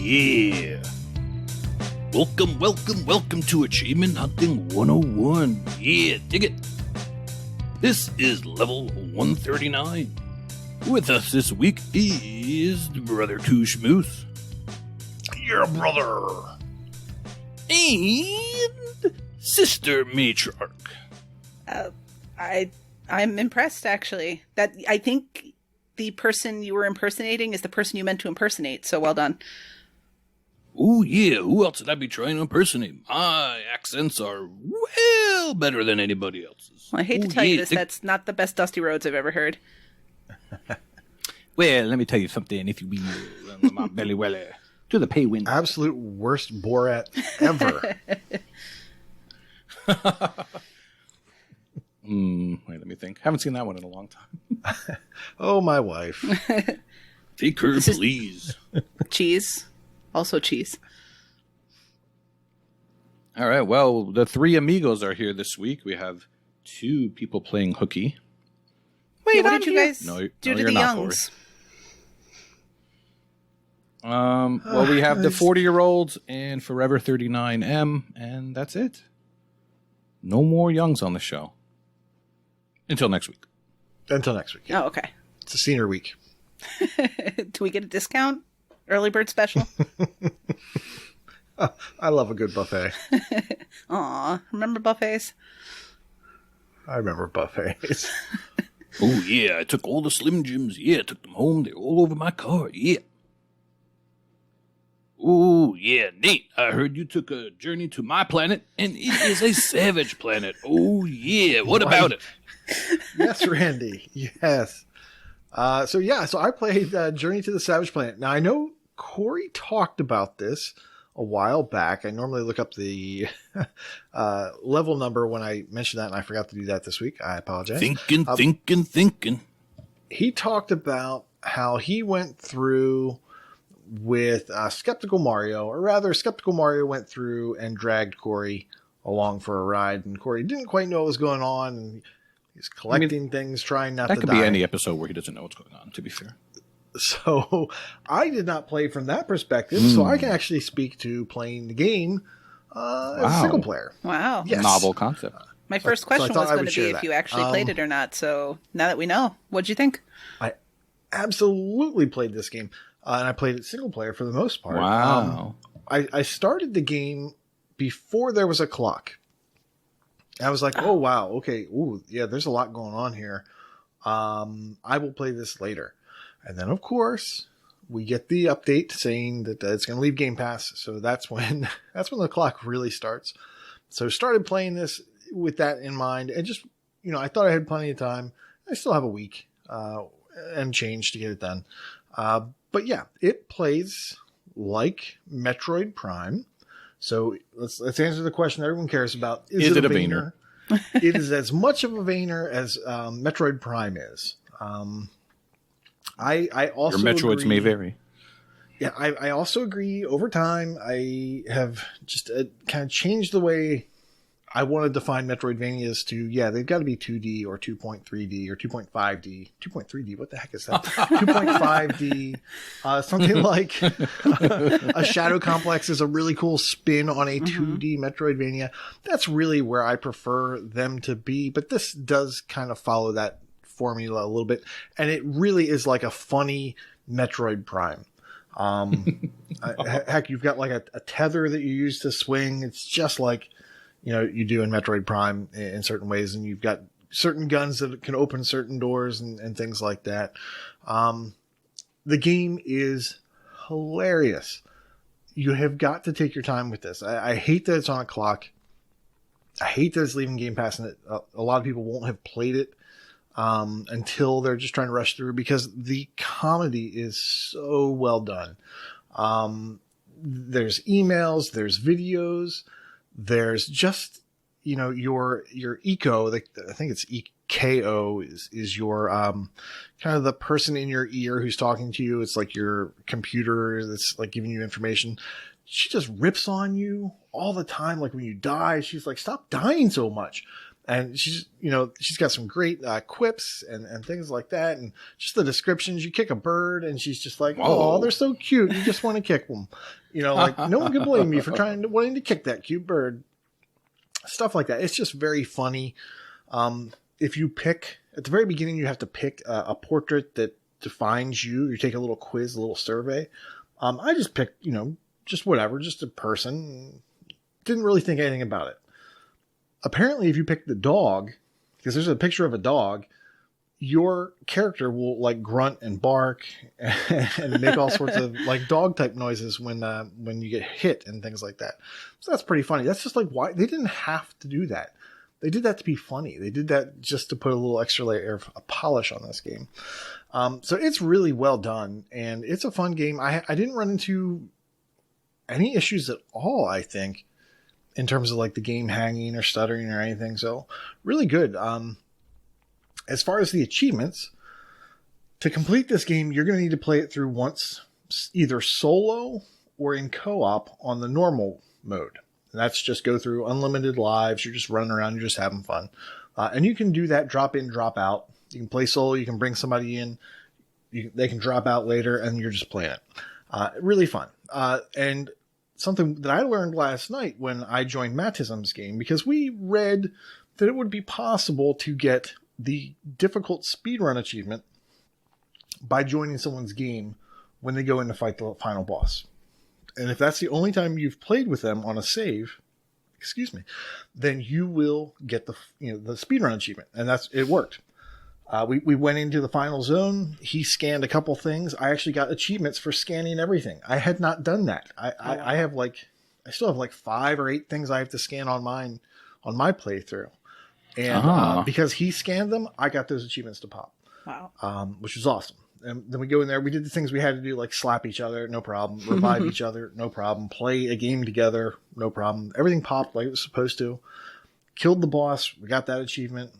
yeah. Welcome to Achievement Hunting 101. Yeah, dig it. This is level 139. With us this week is brother KooshMoose. Your brother. And sister Matrarch. I'm impressed, actually. That I think the person you were impersonating is the person you meant to impersonate, so well done. Oh, yeah, who else did I be trying to impersonate? My accents are well better than anybody else's. Well, I hate to tell you this, that's not the best Dusty Rhodes I've ever heard. Well, let me tell you something, if you be my belly welly to the pay window. Absolute worst Borat ever. Wait, let me think. Haven't seen that one in a long time. Oh, my wife. Take her, please. Cheese. Also cheese. All right, well, the three amigos are here this week. We have two people playing hooky. Wait, what did you guys do to the not, youngs? Well, we have the 40-year-olds and Forever 39M, and that's it. No more youngs on the show. Until next week. Until next week. Yeah. Oh, okay. It's a senior week. Do we get a discount? Early bird special? I love a good buffet. Aw, remember buffets? I remember buffets. Oh, yeah, I took all the Slim Jims. Yeah, I took them home. They're all over my car. Yeah. Oh, yeah, Nate, I heard you took a journey to my planet, and it is a savage planet. Oh, yeah, what about it? Yes, Randy. Yes. So I played Journey to the Savage Planet. Now, I know Corey talked about this a while back. I normally look up the level number when I mention that, and I forgot to do that this week. I apologize. Thinking. He talked about how he went through with Skeptical Mario, or rather, Skeptical Mario went through and dragged Corey along for a ride, and Corey didn't quite know what was going on, and he's collecting things, trying not to die. That could be any episode where he doesn't know what's going on, to be fair. So I did not play from that perspective, so I can actually speak to playing the game as a single player. Wow. Yes. Novel concept. My first question was going to be if you actually played it or not, so now that we know, what'd you think? I absolutely played this game, and I played it single player for the most part. Wow. I started the game before there was a clock. I was like, oh, wow, okay, ooh, yeah, there's a lot going on here. I will play this later. And then, of course, we get the update saying that it's going to leave Game Pass. So that's when the clock really starts. So started playing this with that in mind. And just, I thought I had plenty of time. I still have a week and change to get it done. But yeah, it plays like Metroid Prime. So let's answer the question everyone cares about. Is it a Vainer? It is as much of a Vainer as Metroid Prime is. I also your Metroids agree, may vary. Yeah, I also agree. Over time, I have just kind of changed the way I want to define Metroidvanias to, they've got to be 2D or 2.3D or 2.5D. 2.3D, what the heck is that? 2.5D. Something like a Shadow Complex is a really cool spin on a 2D Metroidvania. That's really where I prefer them to be, but this does kind of follow that formula a little bit, and it really is like a funny Metroid Prime. Heck, you've got like a tether that you use to swing. It's just like you do in Metroid Prime in certain ways, and you've got certain guns that can open certain doors and things like that. The game is hilarious. You have got to take your time with this. I hate that it's on a clock. I hate that it's leaving Game Pass, and a lot of people won't have played it until they're just trying to rush through, because the comedy is so well done. There's emails, there's videos, there's just, your eco, I think it's EKO is your, kind of the person in your ear who's talking to you. It's like your computer that's like giving you information. She just rips on you all the time. Like when you die, she's like, stop dying so much. And she's got some great quips and things like that. And just the descriptions, you kick a bird and she's just like, oh, they're so cute. You just want to kick them. Like no one can blame you for wanting to kick that cute bird. Stuff like that. It's just very funny. If you pick at the very beginning, you have to pick a portrait that defines you. You take a little quiz, a little survey. I just picked, just whatever, just a person. Didn't really think anything about it. Apparently, if you pick the dog, because there's a picture of a dog, your character will like grunt and bark and make all sorts of like dog type noises when you get hit and things like that. So that's pretty funny. That's just like why they didn't have to do that. They did that to be funny. They did that just to put a little extra layer of polish on this game. So it's really well done and it's a fun game. I didn't run into any issues at all, I think, in terms of like the game hanging or stuttering or anything. So really good. As far as the achievements, to complete this game, you're going to need to play it through once, either solo or in co-op on the normal mode. And that's just go through unlimited lives. You're just running around. You're just having fun. And you can do that drop in, drop out. You can play solo. You can bring somebody in. They can drop out later and you're just playing it. Really fun. And something that I learned last night when I joined Mattism's game, because we read that it would be possible to get the difficult speedrun achievement by joining someone's game when they go in to fight the final boss. And if that's the only time you've played with them on a save, then you will get the speedrun achievement. And it worked. We went into the final zone. He scanned a couple things. I actually got achievements for scanning everything. I had not done that. I still have like 5 or 8 things I have to scan on my playthrough. And because he scanned them, I got those achievements to pop. Wow. Which was awesome. And then we go in there. We did the things we had to do, like slap each other, no problem. Revive each other, no problem. Play a game together, no problem. Everything popped like it was supposed to. Killed the boss. We got that achievement.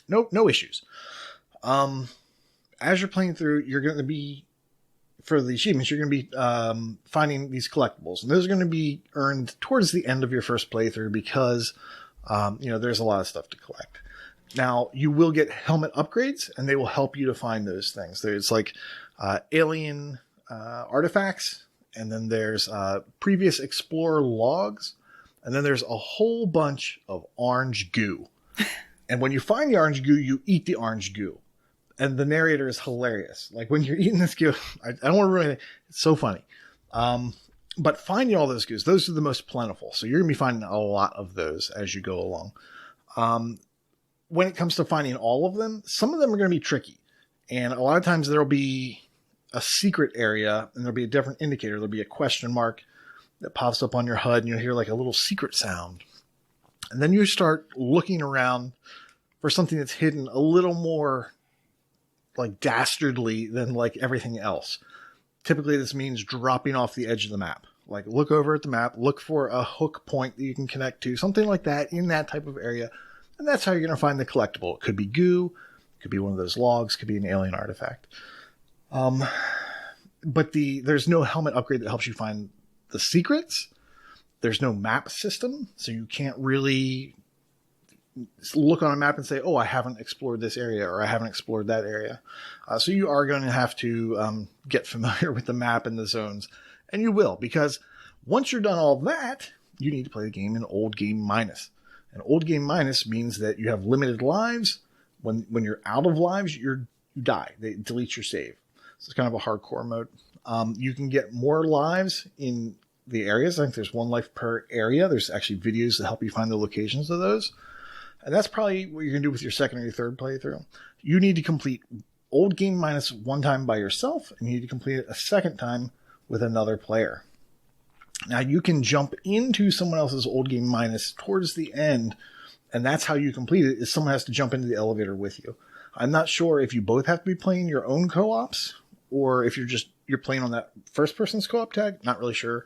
No issues. As you're playing through, you're going to be, for the achievements, you're going to be finding these collectibles. And those are going to be earned towards the end of your first playthrough because, there's a lot of stuff to collect. Now, you will get helmet upgrades, and they will help you to find those things. There's like alien artifacts, and then there's previous explorer logs, and then there's a whole bunch of orange goo. And when you find the orange goo, you eat the orange goo. And the narrator is hilarious. Like when you're eating this goo, I don't want to ruin it. It's so funny. But finding all those goos, those are the most plentiful. So you're going to be finding a lot of those as you go along. When it comes to finding all of them, some of them are going to be tricky. And a lot of times there'll be a secret area and there'll be a different indicator. There'll be a question mark that pops up on your HUD and you'll hear like a little secret sound. And then you start looking around for something that's hidden a little more like dastardly than like everything else. Typically this means dropping off the edge of the map. Like look over at the map, look for a hook point that you can connect to, something like that in that type of area. And that's how you're going to find the collectible. It could be goo, it could be one of those logs, could be an alien artifact. But there's no helmet upgrade that helps you find the secrets. There's no map system, so you can't really look on a map and say, oh, I haven't explored this area or I haven't explored that area. So you are going to have to get familiar with the map and the zones. And you will, because once you're done all that, you need to play the game in Old Game Minus. And Old Game Minus means that you have limited lives. When you're out of lives, you die. They delete your save. So it's kind of a hardcore mode. You can get more lives in the areas. I think there's 1 life per area. There's actually videos that help you find the locations of those. And that's probably what you're going to do with your second or your third playthrough. You need to complete Old Game Minus 1 time by yourself, and you need to complete it a second time with another player. Now, you can jump into someone else's Old Game Minus towards the end, and that's how you complete it, is someone has to jump into the elevator with you. I'm not sure if you both have to be playing your own co-ops, or if you're playing on that first person's co-op tag. Not really sure.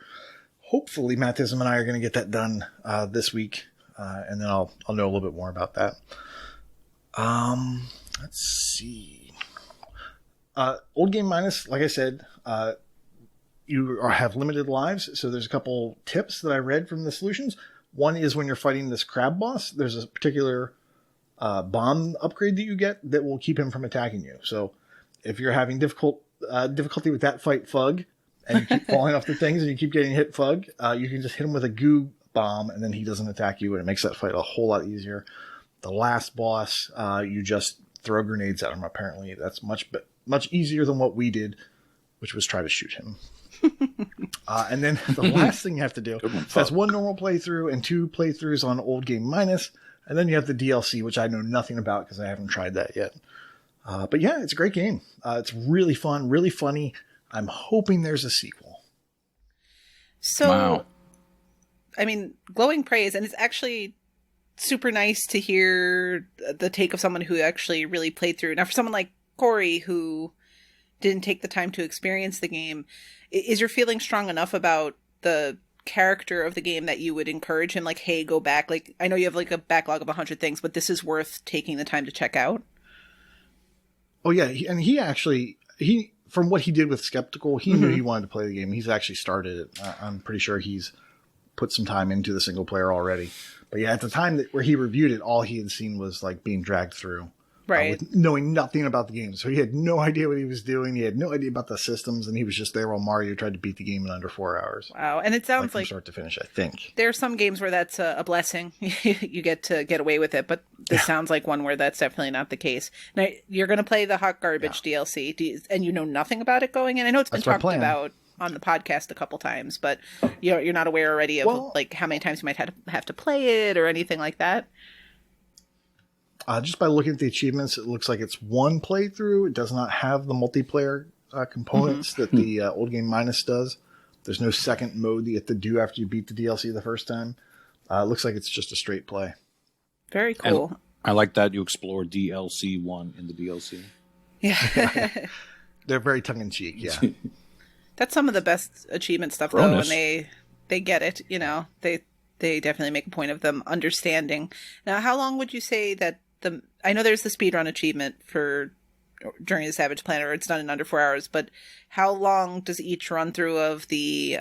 Hopefully, Mattism and I are going to get that done this week. And then I'll know a little bit more about that. Let's see. Old Game Minus, like I said, you have limited lives. So there's a couple tips that I read from the solutions. One is when you're fighting this crab boss, there's a particular bomb upgrade that you get that will keep him from attacking you. So if you're having difficulty with that fight, Fug, and you keep falling off the things and you keep getting hit, Fug, you can just hit him with a goo bomb and then he doesn't attack you, and it makes that fight a whole lot easier. The last boss, you just throw grenades at him. Apparently, that's much easier than what we did, which was try to shoot him. And then the last thing you have to do, that's one normal playthrough and 2 playthroughs on Old Game Minus, and then you have the DLC, which I know nothing about because I haven't tried that yet. But yeah, it's a great game. It's really fun, really funny. I'm hoping there's a sequel. So, Wow. I mean, glowing praise, and it's actually super nice to hear the take of someone who actually really played through. Now, for someone like Corey, who didn't take the time to experience the game, is your feeling strong enough about the character of the game that you would encourage him, like, hey, go back? Like, I know you have like a backlog of 100 things, but this is worth taking the time to check out. Oh yeah, he from what he did with Skeptical, he knew he wanted to play the game. He's actually started it. I'm pretty sure he's put some time into the single player already. But yeah, at the time where he reviewed it, all he had seen was like being dragged through. Right. With knowing nothing about the game. So he had no idea what he was doing. He had no idea about the systems, and he was just there while Mario tried to beat the game in under 4 hours. Wow. And it sounds from like start to finish, I think. there are some games where that's a blessing. You get to get away with it, but this sounds like one where that's definitely not the case. Now, you're going to play the Hot Garbage DLC, and you know nothing about it going in? I know it's been talked about on the podcast a couple times, but you're not aware already of like how many times you might have to play it or anything like that? Just by looking at the achievements, it looks like it's one playthrough. It does not have the multiplayer components that the Old Game Minus does. There's no second mode that you have to do after you beat the DLC the first time. It looks like it's just a straight play. Very cool. And I like that you explore DLC 1 in the DLC. Yeah. They're very tongue-in-cheek, yeah. That's some of the best achievement stuff, though, and they get it. You know, they definitely make a point of them understanding. Now, how long would you say that I know there's the speedrun achievement for Journey to Savage Planet, or it's done in under 4 hours, but how long does each run through of the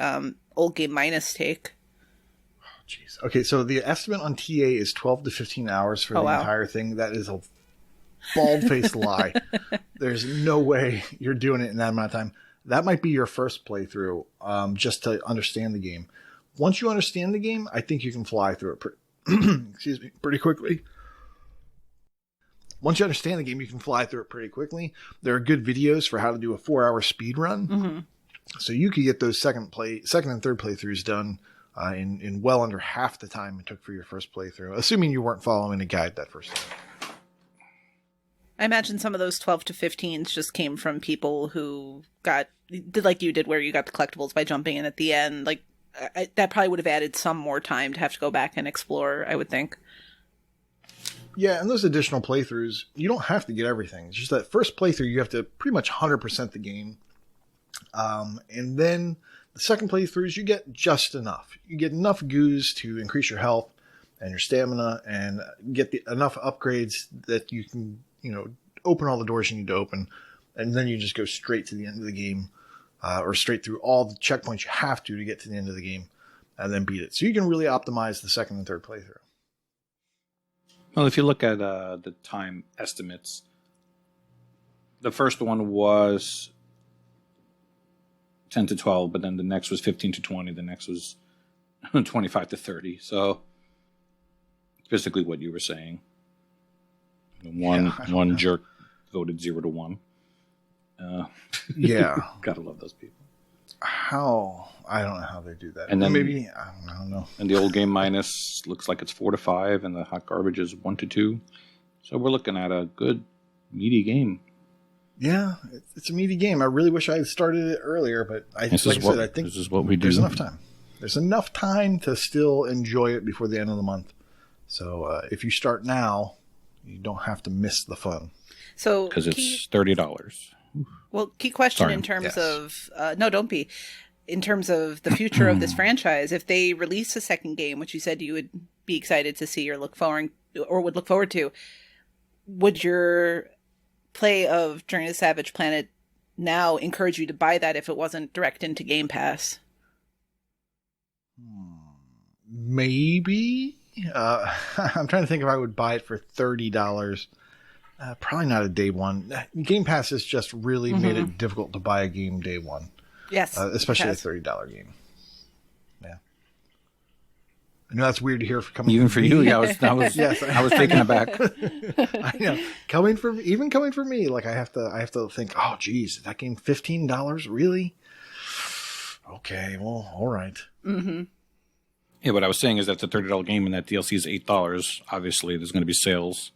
Old Game Minus take? Oh, jeez. Okay, so the estimate on TA is 12 to 15 hours for the entire thing. That is a bald-faced lie. There's no way you're doing it in that amount of time. That might be your first playthrough, just to understand the game. Once you understand the game, I think you can fly through it pretty quickly. Once you understand the game, you can fly through it pretty quickly. There are good videos for how to do a 4-hour speed run. Mm-hmm. So you could get those second and third playthroughs done in well under half the time it took for your first playthrough, assuming you weren't following a guide that first time. I imagine some of those 12 to 15s just came from people who did like you did, where you got the collectibles by jumping in at the end. Like that probably would have added some more time to have to go back and explore, I would think. Yeah, and those additional playthroughs, you don't have to get everything. It's just that first playthrough, you have to pretty much 100% the game. And then the second playthroughs, you get just enough. You get enough goos to increase your health and your stamina and get enough upgrades that you can, open all the doors you need to open. And then you just go straight to the end of the game, or straight through all the checkpoints you have to get to the end of the game and then beat it. So you can really optimize the second and third playthrough. Well, if you look at the time estimates, the first one was 10 to 12, but then the next was 15 to 20. The next was 25 to 30. So it's basically what you were saying. One jerk voted 0 to 1. Yeah. Gotta love those people. I don't know how they do that. And then maybe, I don't know. And the Old Game Minus looks like it's 4 to 5, and the Hot Garbage is 1 to 2. So we're looking at a good, meaty game. Yeah, it's a meaty game. I really wish I had started it earlier, but I think this is what we do. There's enough time. There's enough time to still enjoy it before the end of the month. So if you start now, you don't have to miss the fun. So because it's $30. Well, key question in terms of no, don't be. In terms of the future of this franchise, if they release a second game, which you said you would be excited to see or would look forward to, would your play of Journey to Savage Planet now encourage you to buy that if it wasn't direct into Game Pass? Maybe. I'm trying to think if I would buy it for $30. Probably not a day one. Game Pass has just really made it difficult to buy a game day one. Yes. Especially a $30 game. Yeah. I know that's weird to hear coming Even from for me. you, I was Yes. I was taken aback. I know. Coming from me, like I have to think, oh geez, that game $15? Really? Okay, well, all right. Mm-hmm. Yeah, what I was saying is that's a $30 game and that DLC is $8. Obviously, there's going to be sales,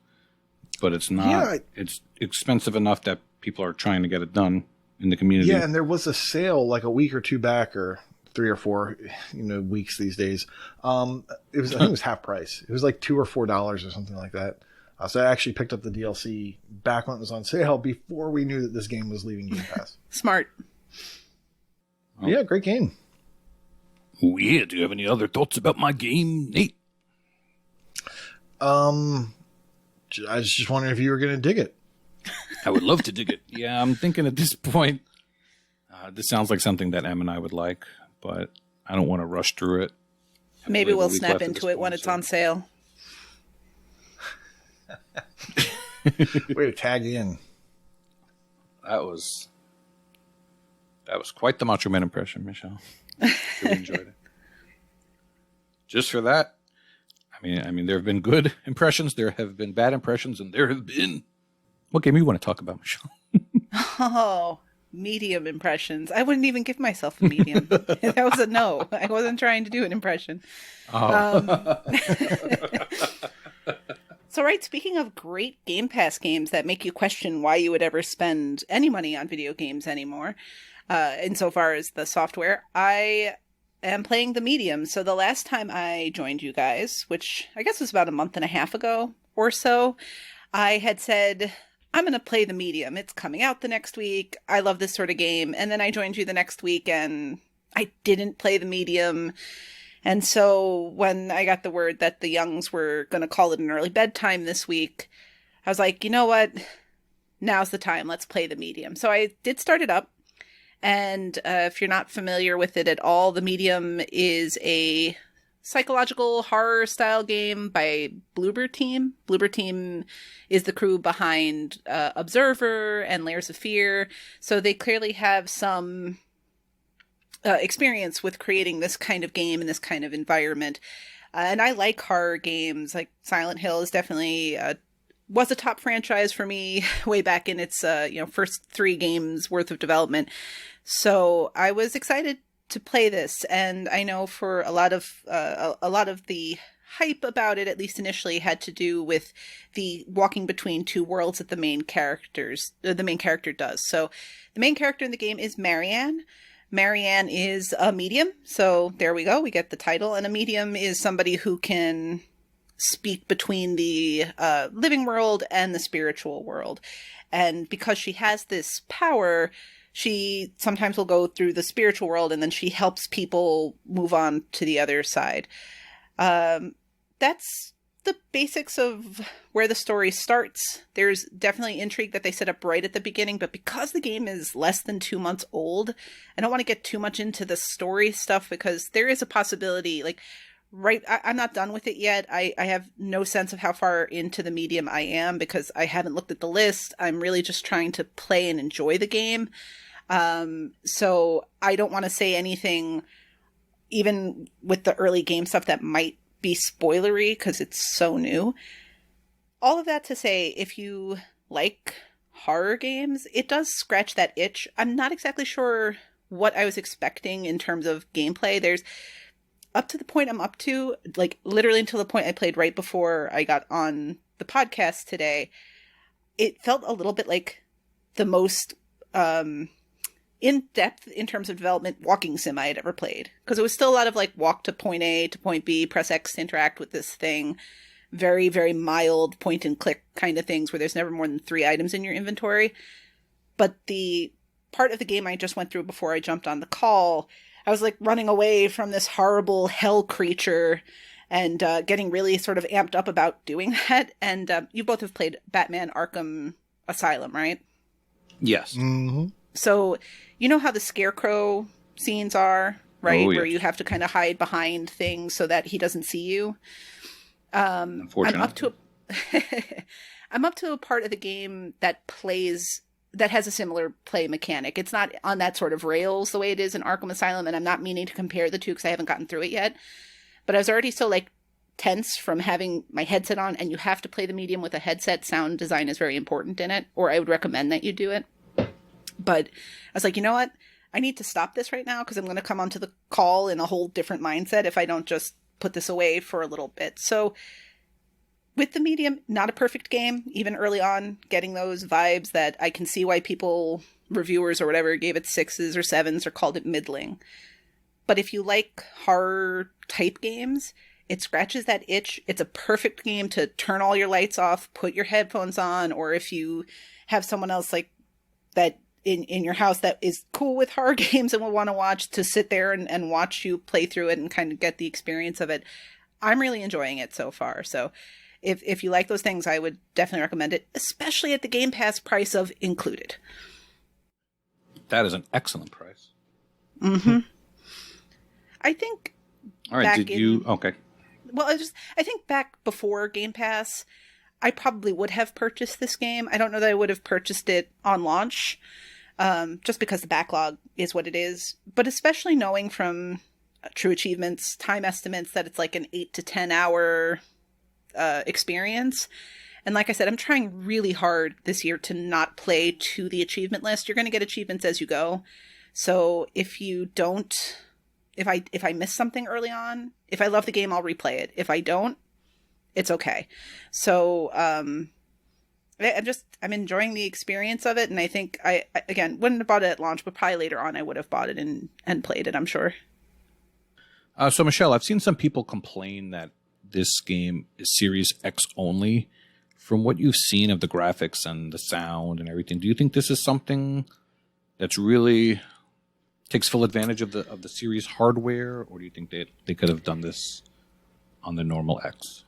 but it's not. Yeah, it's expensive enough that people are trying to get it done in the community. Yeah, and there was a sale like a week or two back, or 3 or 4, weeks these days. I think it was half price. It was like $2 or $4 or something like that. So I actually picked up the DLC back when it was on sale before we knew that this game was leaving Game Pass. Smart. Oh. Yeah, great game. Oh, yeah. Do you have any other thoughts about my game, Nate? I was just wondering if you were going to dig it. I would love to dig it. Yeah, I'm thinking at this point, this sounds like something that Em and I would like, but I don't want to rush through it. Maybe we'll snap into it when it's on sale. Way to tag in. That was quite the Macho Man impression, Michelle. Really enjoyed it. Just for that, I mean, there have been good impressions, there have been bad impressions, and there have been. What game you want to talk about, Michelle? Oh, medium impressions. I wouldn't even give myself a medium. That was a no. I wasn't trying to do an impression. Oh. So, right, speaking of great Game Pass games that make you question why you would ever spend any money on video games anymore, insofar as the software, I am playing the medium. So the last time I joined you guys, which I guess was about a month and a half ago or so, I had said, I'm going to play the medium. It's coming out the next week. I love this sort of game. And then I joined you the next week and I didn't play the medium. And so when I got the word that the Youngs were going to call it an early bedtime this week, I was like, you know what? Now's the time. Let's play the medium. So I did start it up. And if you're not familiar with it at all, the medium is a psychological horror style game by Bloober Team. Bloober Team is the crew behind Observer and Layers of Fear. So they clearly have some experience with creating this kind of game and this kind of environment. And I like horror games. Like Silent Hill is definitely was a top franchise for me way back in its first 3 games worth of development. So I was excited to play this, and I know for a lot of the hype about it, at least initially, had to do with the walking between 2 worlds that the main character does. So the main character in the game is Marianne. Marianne is a medium, so there we go. We get the title, and a medium is somebody who can speak between the living world and the spiritual world. And because she has this power, she sometimes will go through the spiritual world and then she helps people move on to the other side. That's the basics of where the story starts. There's definitely intrigue that they set up right at the beginning, but because the game is less than 2 months old, I don't want to get too much into the story stuff because there is a possibility, I'm not done with it yet. I have no sense of how far into the medium I am because I haven't looked at the list. I'm really just trying to play and enjoy the game. So I don't want to say anything, even with the early game stuff, that might be spoilery because it's so new. All of that to say, if you like horror games, it does scratch that itch. I'm not exactly sure what I was expecting in terms of gameplay. There's up to the point I'm up to, literally until the point I played right before I got on the podcast today, it felt a little bit like the most in-depth in terms of development walking sim I had ever played. Because it was still a lot of walk to point A to point B, press X to interact with this thing. Very, very mild point and click kind of things where there's never more than 3 items in your inventory. But the part of the game I just went through before I jumped on the call, I was running away from this horrible hell creature and getting really sort of amped up about doing that. And you both have played Batman Arkham Asylum, right? Yes. Mm-hmm. So you know how the Scarecrow scenes are right? Oh, Where yes. you have to kind of hide behind things so that he doesn't see you. Unfortunately. I'm up to a part of the game that has a similar play mechanic. It's not on that sort of rails the way it is in Arkham Asylum, and I'm not meaning to compare the two because I haven't gotten through it yet. But I was already so like tense from having my headset on, and you have to play the medium with a headset. Sound design is very important in it, or I would recommend that you do it. But I was like, you know what? I need to stop this right now because I'm going to come onto the call in a whole different mindset if I don't just put this away for a little bit. So with the medium, not a perfect game, even early on, getting those vibes that I can see why people, reviewers or whatever, gave it 6s or 7s or called it middling. But if you like horror type games, it scratches that itch. It's a perfect game to turn all your lights off, put your headphones on, or if you have someone else like that in your house that is cool with horror games and will want to watch, to sit there and watch you play through it and kind of get the experience of it. I'm really enjoying it so far. So if you like those things, I would definitely recommend it, especially at the Game Pass price of included. That is an excellent price. Mm-hmm. I think. All right. Okay. Well, I think back before Game Pass, I probably would have purchased this game. I don't know that I would have purchased it on launch, just because the backlog is what it is. But especially knowing from True Achievements time estimates that it's like an 8 to 10 hour experience. And like I said, I'm trying really hard this year to not play to the achievement list. You're going to get achievements as you go. So if I miss something early on, if I love the game, I'll replay it. If I don't, it's okay. So I'm enjoying the experience of it. And I think I again, wouldn't have bought it at launch, but probably later on I would have bought it and played it, I'm sure. So Michelle, I've seen some people complain that this game is Series X only. From what you've seen of the graphics and the sound and everything, do you think this is something that's really takes full advantage of the series hardware, or do you think they could have done this on the normal X?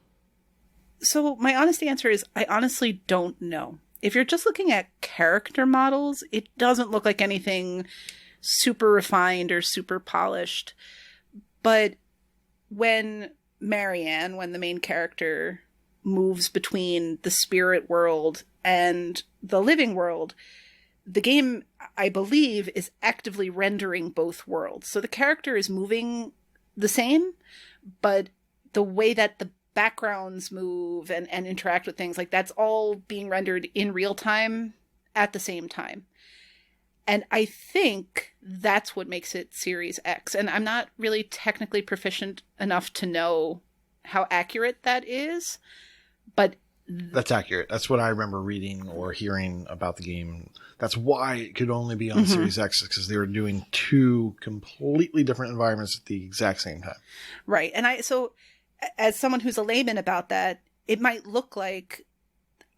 So my honest answer is I honestly don't know. If you're just looking at character models, it doesn't look like anything super refined or super polished. But when the main character, moves between the spirit world and the living world, the game, I believe, is actively rendering both worlds. So the character is moving the same, but the way that the backgrounds move and interact with things, like that's all being rendered in real time at the same time. And I think that's what makes it Series X. And I'm not really technically proficient enough to know how accurate that is, but that's accurate. That's what I remember reading or hearing about the game. That's why it could only be on Series X, because they were doing two completely different environments at the exact same time. Right. And so as someone who's a layman about that, it might look like,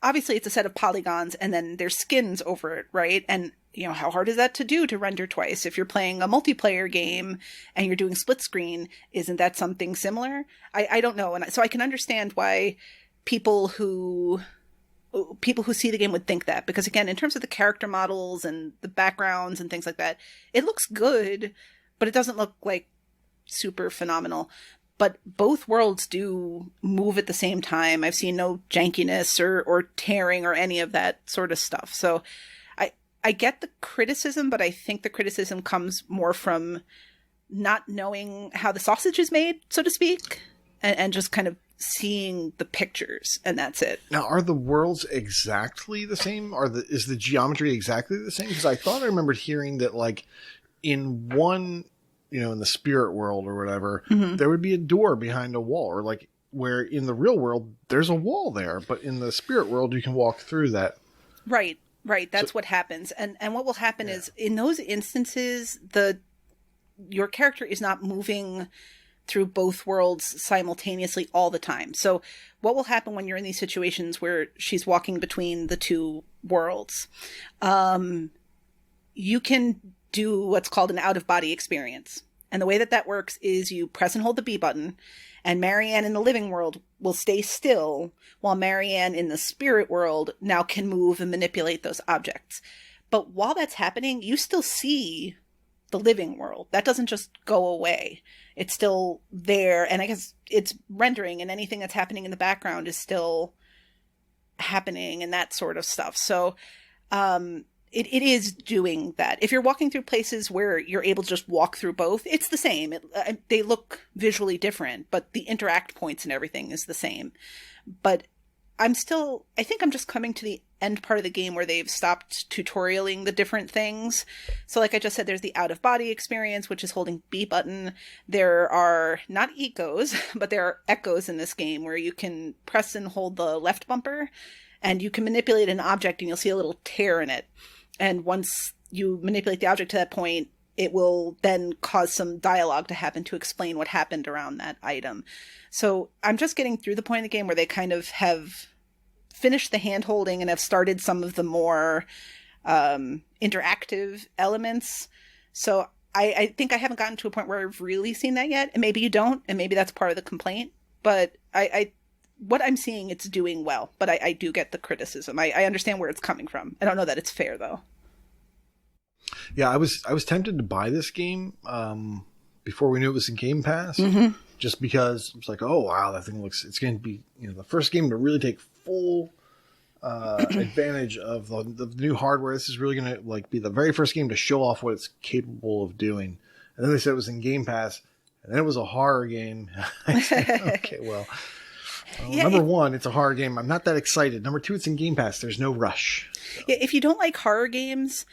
obviously it's a set of polygons and then there's skins over it, right? And you know, how hard is that to do, to render twice? If you're playing a multiplayer game and you're doing split screen, isn't that something similar? I don't know. And so I can understand why people who see the game would think that, because again, in terms of the character models and the backgrounds and things like that, it looks good, but it doesn't look like super phenomenal. But both worlds do move at the same time. I've seen no jankiness or tearing or any of that sort of stuff. So I get the criticism, but I think the criticism comes more from not knowing how the sausage is made, so to speak, and just kind of seeing the pictures, and that's it. Now, are the worlds exactly the same? Is the geometry exactly the same? Because I thought I remembered hearing that, like, in one, in the spirit world or whatever, there would be a door behind a wall, or like where in the real world there's a wall there, but in the spirit world you can walk through that. Right. That's what happens. And what will happen is in those instances, your character is not moving through both worlds simultaneously all the time. So what will happen when you're in these situations where she's walking between the two worlds? You can do what's called an out-of-body experience. And the way that works is you press and hold the B button, and Marianne in the living world will stay still, while Marianne in the spirit world now can move and manipulate those objects. But while that's happening, you still see the living world. That doesn't just go away. It's still there. And I guess it's rendering, and anything that's happening in the background is still happening and that sort of stuff. So it is doing that. If you're walking through places where you're able to just walk through both, it's the same. They look visually different, but the interact points and everything is the same. But I think I'm just coming to the end part of the game where they've stopped tutorialing the different things. So like I just said, there's the out-of-body experience, which is holding B button. There are not ecos, but there are echoes in this game where you can press and hold the left bumper, and you can manipulate an object and you'll see a little tear in it. And once you manipulate the object to that point, it will then cause some dialogue to happen to explain what happened around that item. So I'm just getting through the point of the game where they kind of have finished the hand-holding and have started some of the more interactive elements. So I think I haven't gotten to a point where I've really seen that yet. And maybe you don't, and maybe that's part of the complaint. But what I'm seeing, it's doing well. But I do get the criticism. I understand where it's coming from. I don't know that it's fair, though. Yeah, I was tempted to buy this game before we knew it was in Game Pass, just because it was like, oh wow, that thing it's going to be the first game to really take full advantage of the new hardware. This is really going to be the very first game to show off what it's capable of doing. And then they said it was in Game Pass, and then it was a horror game. I said, okay, well, number one, it's a horror game. I'm not that excited. Number two, it's in Game Pass. There's no rush. So. Yeah, if you don't like horror games,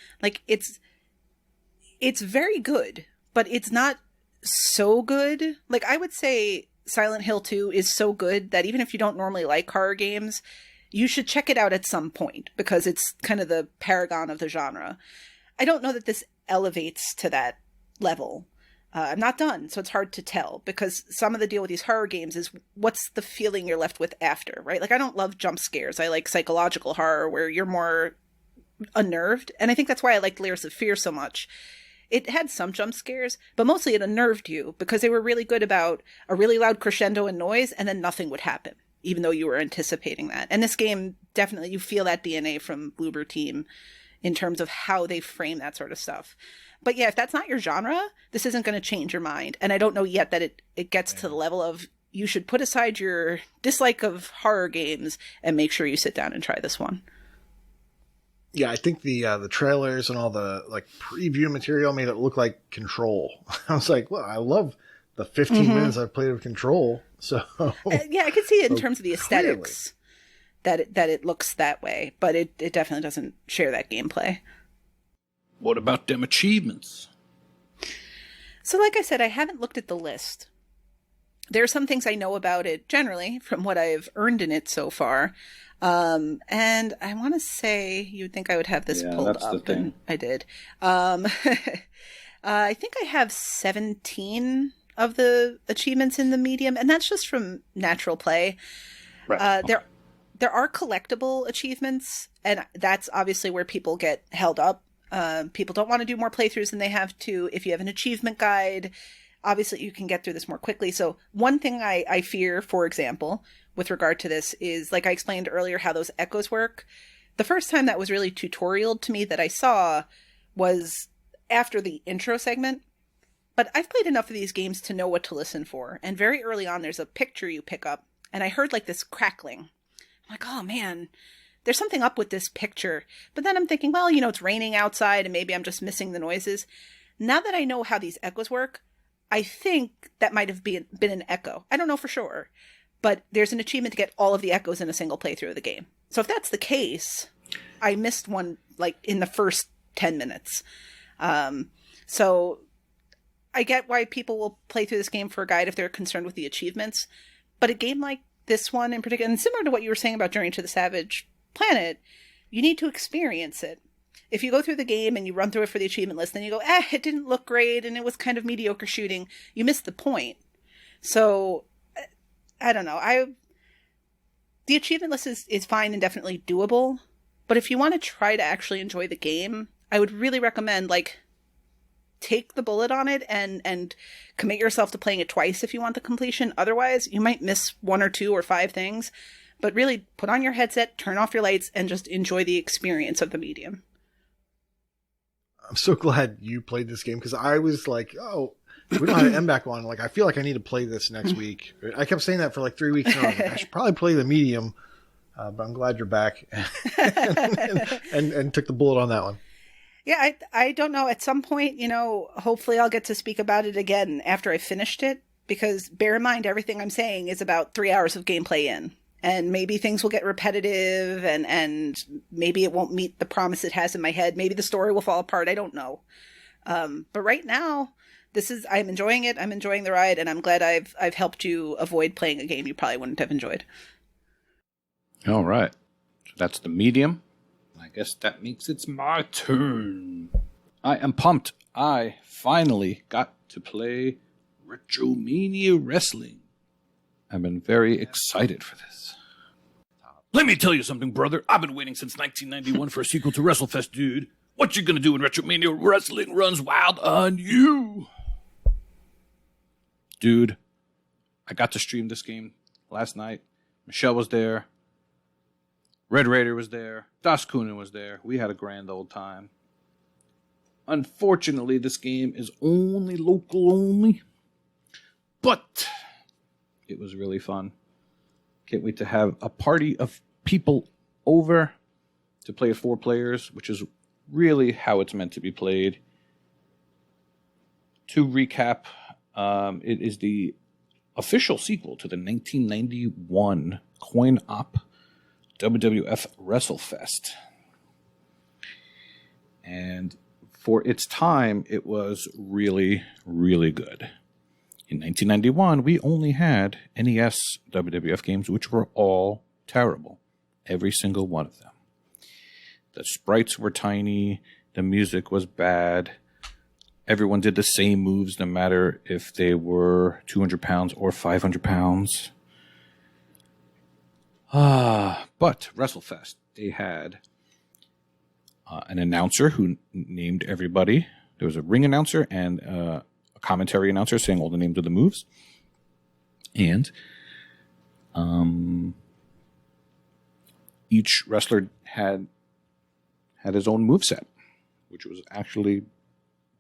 it's very good, but it's not so good. Like, I would say Silent Hill 2 is so good that even if you don't normally like horror games, you should check it out at some point, because it's kind of the paragon of the genre. I don't know that this elevates to that level. I'm not done, so it's hard to tell, because some of the deal with these horror games is what's the feeling you're left with after, right? Like, I don't love jump scares. I like psychological horror where you're more unnerved. And I think that's why I liked Layers of Fear so much. It had some jump scares, but mostly it unnerved you because they were really good about a really loud crescendo and noise, and then nothing would happen, even though you were anticipating that. And this game, definitely, you feel that DNA from Bloober Team in terms of how they frame that sort of stuff. But yeah, if that's not your genre, this isn't going to change your mind. And I don't know yet that it gets to the level of you should put aside your dislike of horror games and make sure you sit down and try this one. Yeah, I think the trailers and all the preview material made it look like Control. I was like, well, I love the 15 minutes I've played of Control. So yeah, I can see it in terms of the aesthetics that it looks that way, but it definitely doesn't share that gameplay. What about them achievements? So like I said, I haven't looked at the list. There are some things I know about it generally from what I've earned in it so far. And I want to say, you'd think I would have this pulled up, and I did. I think I have 17 of the achievements in the medium, and that's just from natural play. Right. There are collectible achievements, and that's obviously where people get held up. People don't want to do more playthroughs than they have to. If you have an achievement guide, obviously you can get through this more quickly. So one thing I fear, for example, with regard to this is, like I explained earlier, how those echoes work. The first time that was really tutorialed to me that I saw was after the intro segment. But I've played enough of these games to know what to listen for. And very early on, there's a picture you pick up, and I heard this crackling. I'm like, oh man, there's something up with this picture. But then I'm thinking, well, it's raining outside and maybe I'm just missing the noises. Now that I know how these echoes work, I think that might have been an echo. I don't know for sure. But there's an achievement to get all of the echoes in a single playthrough of the game. So if that's the case, I missed one in the first 10 minutes. So I get why people will play through this game for a guide if they're concerned with the achievements. But a game like this one in particular, and similar to what you were saying about Journey to the Savage Planet, you need to experience it. If you go through the game and you run through it for the achievement list, then you go, it didn't look great and it was kind of mediocre shooting, you missed the point. So, I don't know. The achievement list is fine and definitely doable, but if you want to try to actually enjoy the game, I would really recommend, take the bullet on it and commit yourself to playing it twice if you want the completion. Otherwise, you might miss 1 or 2 or 5 things, but really put on your headset, turn off your lights, and just enjoy the experience of the medium. I'm so glad you played this game because I was like, oh, we don't have an MBAC on. Like, I feel like I need to play this next week. I kept saying that for like 3 weeks. And I was like, I should probably play the medium, but I'm glad you're back and took the bullet on that one. Yeah, I don't know. At some point, hopefully I'll get to speak about it again after I finished it. Because bear in mind, everything I'm saying is about 3 hours of gameplay in. And maybe things will get repetitive and maybe it won't meet the promise it has in my head. Maybe the story will fall apart. I don't know. But right now, I'm enjoying it. I'm enjoying the ride, and I'm glad I've helped you avoid playing a game you probably wouldn't have enjoyed. All right. So that's the medium. I guess that means it's my turn. I am pumped. I finally got to play RetroMania Wrestling. I've been very excited for this. Let me tell you something, brother. I've been waiting since 1991 for a sequel to WrestleFest, dude. What you gonna do when RetroMania Wrestling runs wild on you? Dude, I got to stream this game last night. Michelle was there. Red Raider was there. Das Kunin was there. We had a grand old time. Unfortunately, this game is only local only. But it was really fun. Can't wait to have a party of people over to play 4 players, which is really how it's meant to be played. To recap, it is the official sequel to the 1991 coin-op WWF WrestleFest. And for its time, it was really, really good. In 1991, we only had NES WWF games, which were all terrible. Every single one of them. The sprites were tiny. The music was bad. Everyone did the same moves, no matter if they were 200 pounds or 500 pounds. But WrestleFest, they had an announcer who named everybody. There was a ring announcer and a commentary announcer saying all the names of the moves. And each wrestler had his own moveset, which was actually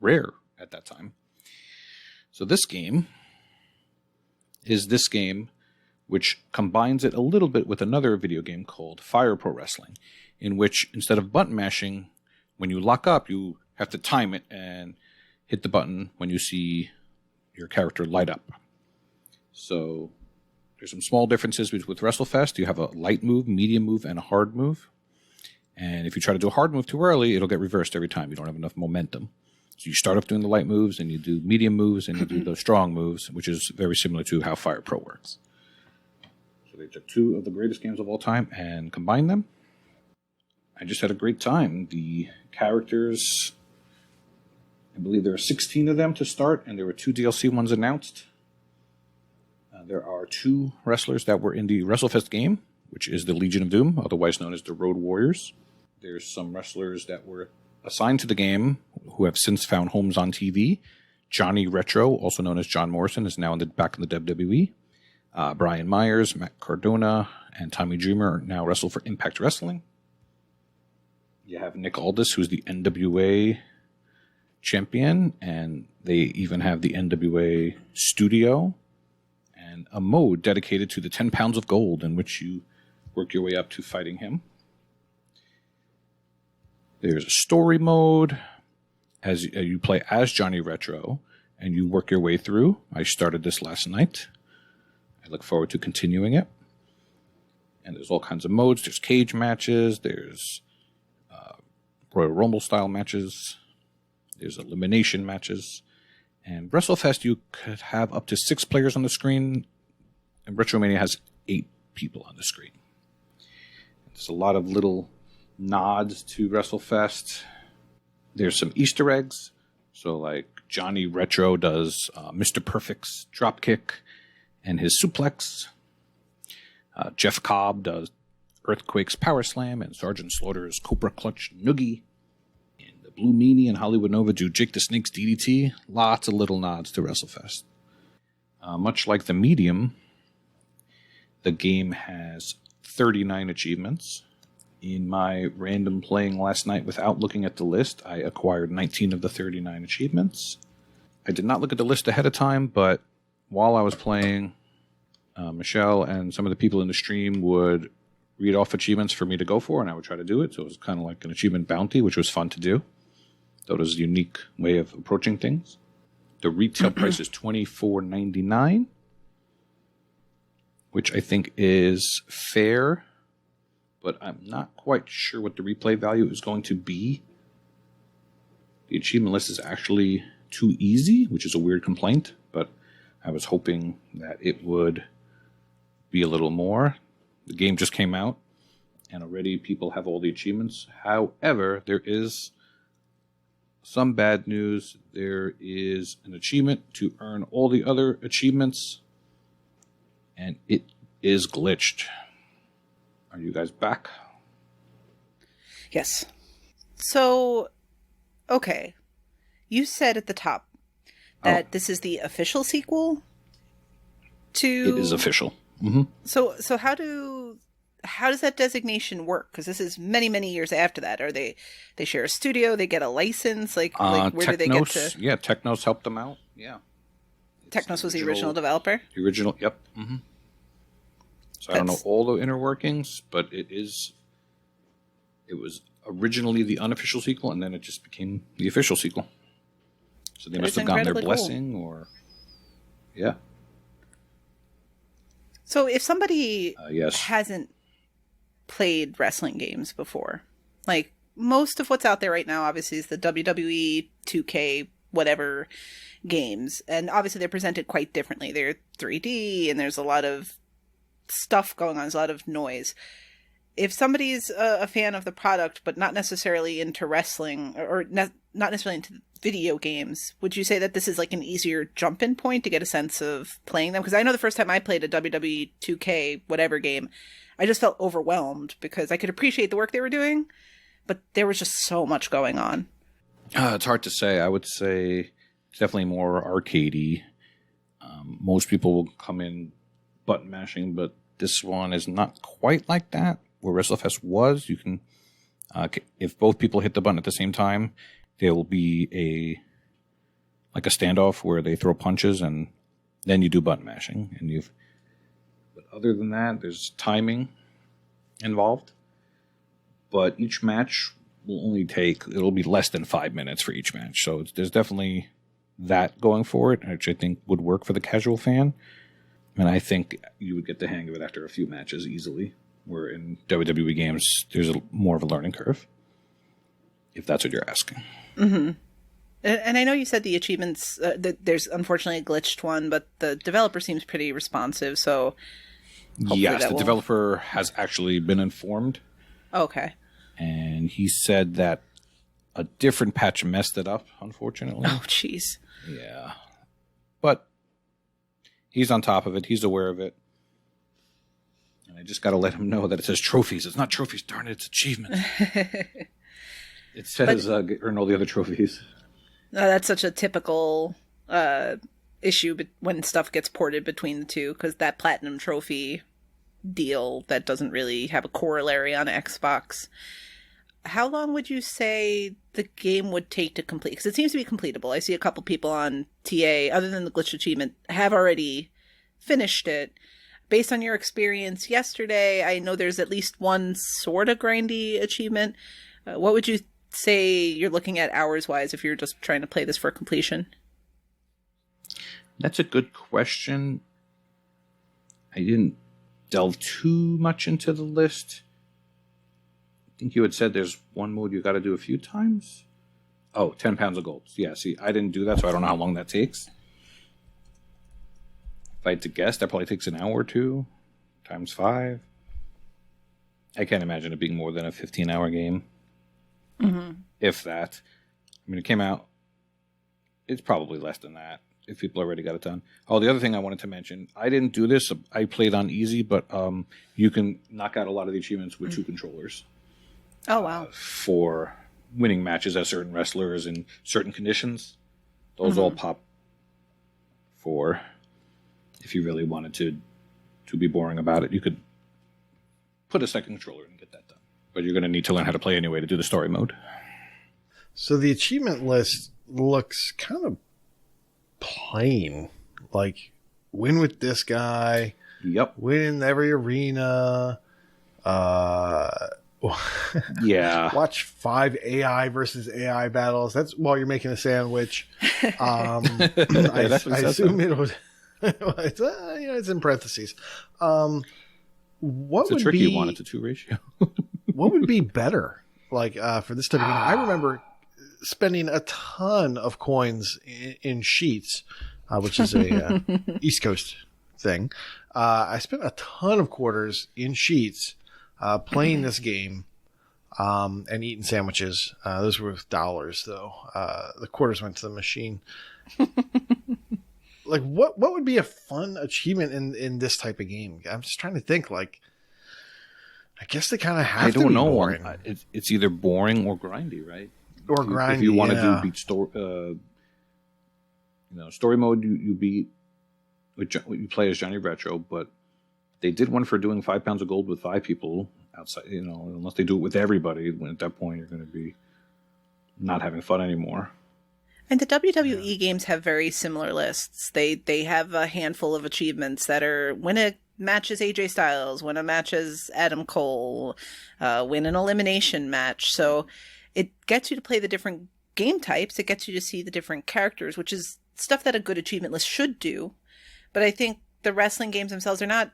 rare at that time. So this game is this game, which combines it a little bit with another video game called Fire Pro Wrestling, in which instead of button mashing, when you lock up, you have to time it and hit the button when you see your character light up. So there's some small differences with WrestleFest. You have a light move, medium move, and a hard move. And if you try to do a hard move too early, it'll get reversed every time. You don't have enough momentum. So you start off doing the light moves, and you do medium moves, and you do those strong moves, which is very similar to how Fire Pro works. So they took 2 of the greatest games of all time and combined them. I just had a great time. The characters, I believe there were 16 of them to start, and there were 2 DLC ones announced. There are 2 wrestlers that were in the WrestleFest game, which is the Legion of Doom, otherwise known as the Road Warriors. There's some wrestlers that were assigned to the game who have since found homes on TV. Johnny Retro, also known as John Morrison, is now back in the WWE. Brian Myers, Matt Cardona, and Tommy Dreamer now wrestle for Impact Wrestling. You have Nick Aldis, who's the NWA champion, and they even have the NWA studio and a mode dedicated to the 10 pounds of gold in which you work your way up to fighting him. There's a story mode as you play as Johnny Retro and you work your way through. I started this last night. I look forward to continuing it. And there's all kinds of modes. There's cage matches. There's Royal Rumble style matches. There's elimination matches. And WrestleFest, you could have up to 6 players on the screen. And RetroMania has 8 people on the screen. There's a lot of little nods to WrestleFest. There's some Easter eggs. So like Johnny Retro does Mr. Perfect's dropkick and his suplex. Jeff Cobb does Earthquake's Power Slam and Sergeant Slaughter's Cobra Clutch Noogie. And the Blue Meanie and Hollywood Nova do Jake the Snake's DDT. Lots of little nods to WrestleFest. Much like the medium, the game has 39 achievements. In my random playing last night without looking at the list, I acquired 19 of the 39 achievements. I did not look at the list ahead of time, but while I was playing, Michelle and some of the people in the stream would read off achievements for me to go for, and I would try to do it. So it was kind of like an achievement bounty, which was fun to do. That was a unique way of approaching things. The retail price is $24.99, which I think is fair, but I'm not quite sure what the replay value is going to be. The achievement list is actually too easy, which is a weird complaint, but I was hoping that it would be a little more. The game just came out, and already people have all the achievements. However, there is some bad news. There is an achievement to earn all the other achievements, and it is glitched. Are you guys back? Yes. So, okay. You said at the top that this is the official sequel to... It is official. Mm-hmm. So how does that designation work? Because this is many, many years after that. Are they share a studio? They get a license? Like where do they get to? Yeah, Technos helped them out. Yeah. Technos was the original developer? The original, yep. Mm-hmm. So I don't know all the inner workings, but it was originally the unofficial sequel, and then it just became the official sequel. So they must have gotten their blessing, or... Yeah. So if somebody yes. hasn't played wrestling games before, like most of what's out there right now obviously is the WWE 2K whatever games, and obviously they're presented quite differently. They're 3D and there's a lot of stuff going on, there's a lot of noise. If somebody's a fan of the product but not necessarily into wrestling or not necessarily into video games, would you say that this is like an easier jump-in point to get a sense of playing them? Because I know the first time I played a WWE 2K whatever game, I just felt overwhelmed because I could appreciate the work they were doing, but there was just so much going on. It's hard to say. I would say it's definitely more arcadey. Most people will come in button mashing, but this one is not quite like that. Where WrestleFest was, you can, if both people hit the button at the same time, there will be a standoff where they throw punches, and then you do button mashing. But other than that, there's timing involved. But each match will only it'll be less than 5 minutes for each match. So there's definitely that going for it, which I think would work for the casual fan. And I think you would get the hang of it after a few matches easily. Where in WWE games, there's more of a learning curve, if that's what you're asking. Mm-hmm. And I know you said the achievements, there's unfortunately a glitched one, but the developer seems pretty responsive, so... Yes, the developer has actually been informed. Okay. And he said that a different patch messed it up, unfortunately. Oh, jeez. Yeah. But he's on top of it. He's aware of it. And I just got to let him know that it says trophies. It's not trophies, darn it, it's achievements. It says earn all the other trophies. That's such a typical issue when stuff gets ported between the two, because that platinum trophy deal, that doesn't really have a corollary on Xbox. How long would you say the game would take to complete? Because it seems to be completable. I see a couple people on TA, other than the glitch achievement, have already finished it. Based on your experience yesterday, I know there's at least one sort of grindy achievement. What would you say you're looking at hours-wise if you're just trying to play this for completion? That's a good question. I didn't delve too much into the list. I think you had said there's one mode you got to do a few times. Oh, 10 pounds of gold. Yeah, see, I didn't do that, so I don't know how long that takes. If I had to guess, that probably takes an hour or two, times 5. I can't imagine it being more than a 15-hour game. Mm-hmm. If that. I mean, it came out. It's probably less than that, if people already got it done. Oh, the other thing I wanted to mention, I didn't do this. I played on easy, but you can knock out a lot of the achievements with 2 controllers. Oh, wow. For winning matches as certain wrestlers in certain conditions. Those all pop for... If you really wanted to be boring about it, you could put a second controller and get that done. But you're going to need to learn how to play anyway to do the story mode. So the achievement list looks kind of plain. Like, win with this guy. Yep. Win in every arena. Yeah. Watch 5 AI versus AI battles. That's while you're making a sandwich. I assume it was. It's in parentheses. What it's a would tricky be, one. It's a 2 ratio. What would be better, like for this type of game? I remember spending a ton of coins in Sheets, which is a East Coast thing. I spent a ton of quarters in Sheets playing this game and eating sandwiches. Those were with dollars, though. The quarters went to the machine. Like, what would be a fun achievement in this type of game? I'm just trying to think. Like, I guess they kind of have to be boring. It's either boring or grindy, right? Or grindy. If you want to do beat story, story mode, you beat. You play as Johnny Retro, but they did one for doing 5 pounds of gold with 5 people outside. Unless they do it with everybody, when at that point you're going to be not having fun anymore. And the WWE games have very similar lists. They have a handful of achievements that are win a match as AJ Styles, win a match as Adam Cole, win an elimination match. So it gets you to play the different game types. It gets you to see the different characters, which is stuff that a good achievement list should do. But I think the wrestling games themselves are not...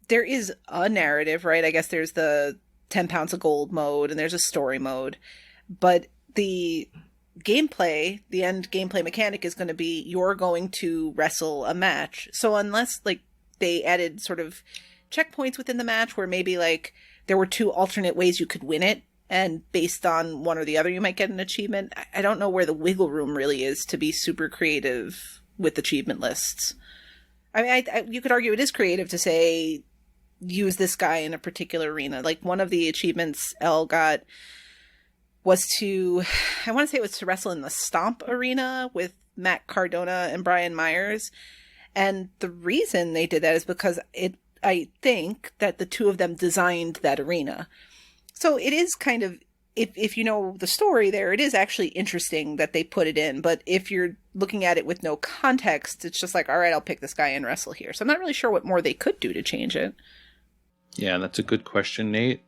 There is a narrative, right? I guess there's the 10 pounds of gold mode and there's a story mode. But the gameplay, the end gameplay mechanic is going to be you're going to wrestle a match. So unless like they added sort of checkpoints within the match where maybe like there were 2 alternate ways you could win it, and based on one or the other you might get an achievement, I don't know where the wiggle room really is to be super creative with achievement lists. I mean, you could argue it is creative to say use this guy in a particular arena. Like one of the achievements Elle got was to wrestle in the Stomp arena with Matt Cardona and Brian Myers. And the reason they did that is because I think that the 2 of them designed that arena. So it is kind of, if you know the story there, it is actually interesting that they put it in. But if you're looking at it with no context, it's just like, all right, I'll pick this guy and wrestle here. So I'm not really sure what more they could do to change it. Yeah, that's a good question, Nate.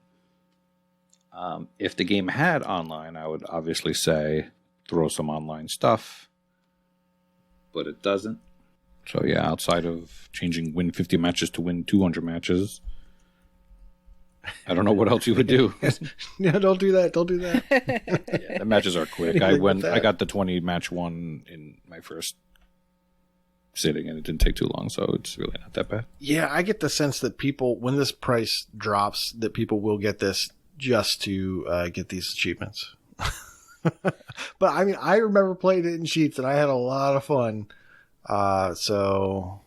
If the game had online, I would obviously say throw some online stuff, but it doesn't. So yeah, outside of changing win 50 matches to win 200 matches, I don't know what else you would do. No, don't do that. Don't do that. Yeah, the matches are quick. I got the 20 match one in my first sitting, and it didn't take too long, so it's really not that bad. Yeah, I get the sense that people, when this price drops, that people will get this just to get these achievements. But I mean, I remember playing it in Sheets, and I had a lot of fun. So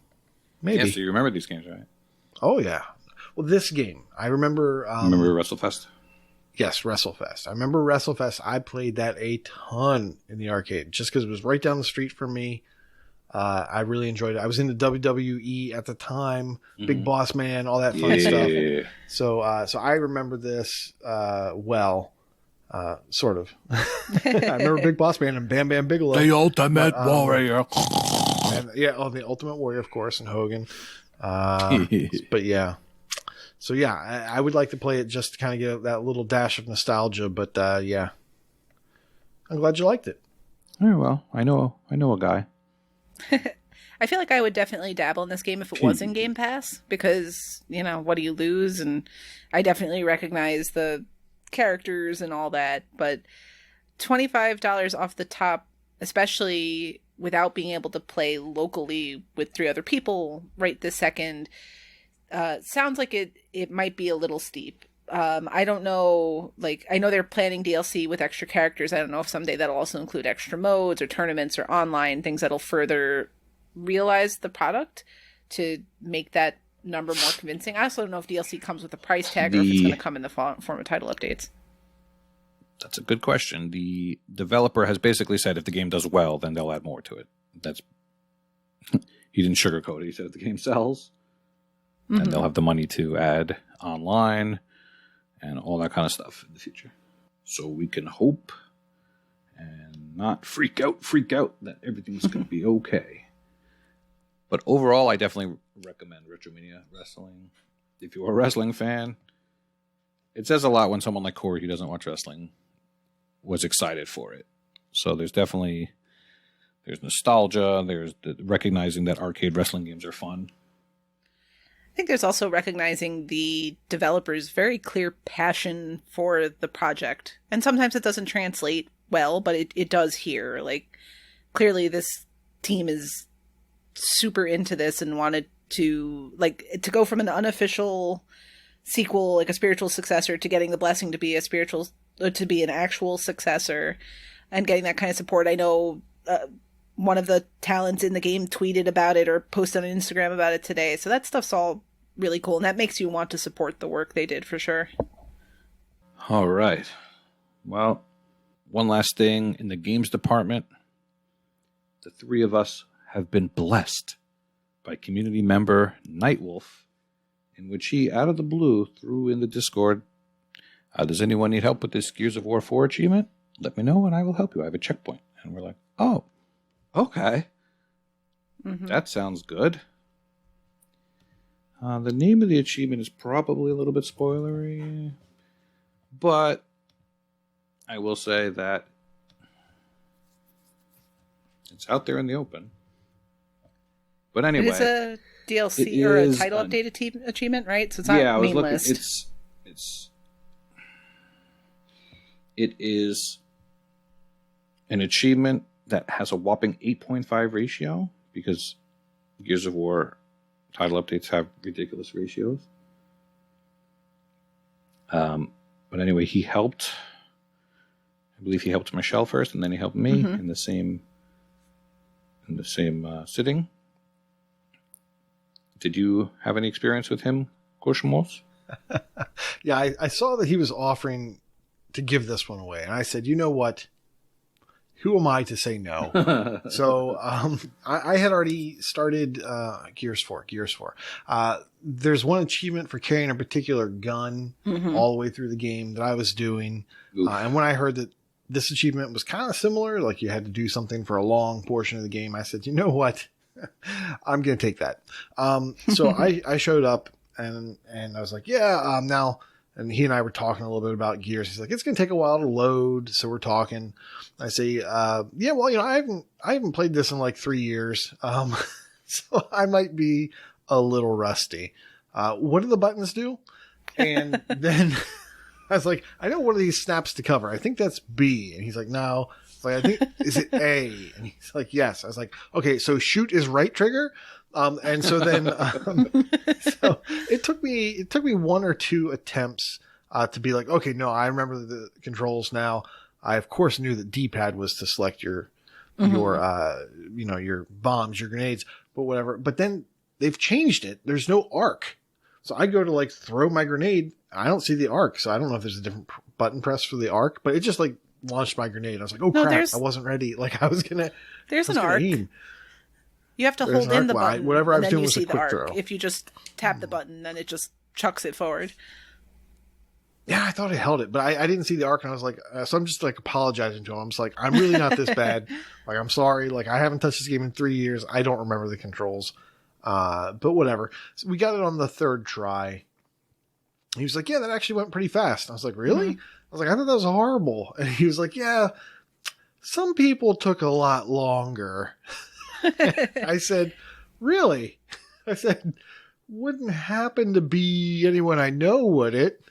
maybe. Yeah, so you remember these games, right? Oh yeah. Well, this game, I remember. Remember WrestleFest? Yes, WrestleFest. I remember WrestleFest. I played that a ton in the arcade, just because it was right down the street from me. I really enjoyed it. I was into WWE at the time, Big Boss Man, all that fun stuff. So I remember this well, sort of. I remember Big Boss Man and Bam Bam Bigelow, the Ultimate Warrior. And, the Ultimate Warrior, of course, and Hogan. But yeah. So yeah, I would like to play it just to kind of get that little dash of nostalgia. But yeah, I'm glad you liked it. Very well. I know a guy. I feel like I would definitely dabble in this game if it was in Game Pass, because, what do you lose? And I definitely recognize the characters and all that, but $25 off the top, especially without being able to play locally with 3 other people right this second, sounds like it might be a little steep. I don't know, I know they're planning DLC with extra characters. I don't know if someday that'll also include extra modes or tournaments or online things that'll further realize the product to make that number more convincing. I also don't know if DLC comes with a price tag or if it's going to come in the form of title updates. That's a good question. The developer has basically said if the game does well, then they'll add more to it. He didn't sugarcoat it. He said if the game sells, then they'll have the money to add online and all that kind of stuff in the future. So we can hope and not freak out that everything's going to be okay. But overall, I definitely recommend RetroMania Wrestling. If you're a wrestling fan, it says a lot when someone like Corey, who doesn't watch wrestling, was excited for it. So there's nostalgia, there's recognizing that arcade wrestling games are fun. I think there's also recognizing the developer's very clear passion for the project. And sometimes it doesn't translate well, but it does here. Like, clearly this team is super into this and wanted to go from an unofficial sequel, like a spiritual successor, to getting the blessing to be an actual successor and getting that kind of support. I know one of the talents in the game tweeted about it or posted on Instagram about it today. So that stuff's all really cool. And that makes you want to support the work they did for sure. All right. Well, one last thing in the games department. The three of us have been blessed by community member Nightwolf, in which he, out of the blue, threw in the Discord, does anyone need help with this Gears of War 4 achievement? Let me know and I will help you. I have a checkpoint. And we're like, oh, okay. Mm-hmm. That sounds good. The name of the achievement is probably a little bit spoilery, but I will say that it's out there in the open. But anyway, it is a DLC or a title update achievement, right? So it's not mainlist. It is an achievement that has a whopping 8.5 ratio, because Gears of War title updates have ridiculous ratios. But anyway, he helped. I believe he helped Michelle first, and then he helped me in the same sitting. Did you have any experience with him, KooshMoose? Yeah, I saw that he was offering to give this one away, and I said, you know what? Who am I to say no? So I had already started Gears 4. There's one achievement for carrying a particular gun all the way through the game that I was doing. And when I heard that this achievement was kind of similar, like you had to do something for a long portion of the game, I said, you know what? I'm going to take that. So I showed up and I was like, yeah, now... And he and I were talking a little bit about Gears. He's like, it's going to take a while to load. So we're talking. I say, yeah, well, you know, I haven't played this in like 3 years. So I might be a little rusty. What do the buttons do? And then I was like, I know one of these snaps to cover. I think that's B. And he's like, no. Like, I think, is it A? And he's like, yes. I was like, okay, so shoot is right trigger. And so then, so it took me one or two attempts, to be like, okay, no, I remember the controls now. I of course knew that D-pad was to select your bombs, your grenades, but whatever. But then they've changed it. There's no arc. So I go to like throw my grenade. I don't see the arc. So I don't know if there's a different button press for the arc, but it just like launched my grenade. I was like, oh crap, I wasn't ready. Like there's an arc. You have to hold in the button, whatever I was doing was a quick throw. If you just tap the button, then it just chucks it forward. Yeah, I thought I held it, but I didn't see the arc, and I was like, so I'm just like apologizing to him. I'm just like, I'm really not this bad. Like, I'm sorry. Like, I haven't touched this game in 3 years. I don't remember the controls. But whatever. So we got it on the third try. He was like, yeah, that actually went pretty fast. I was like, really? I was like, I thought that was horrible. And he was like, yeah, some people took a lot longer. I said, really? I said, wouldn't happen to be anyone I know, would it?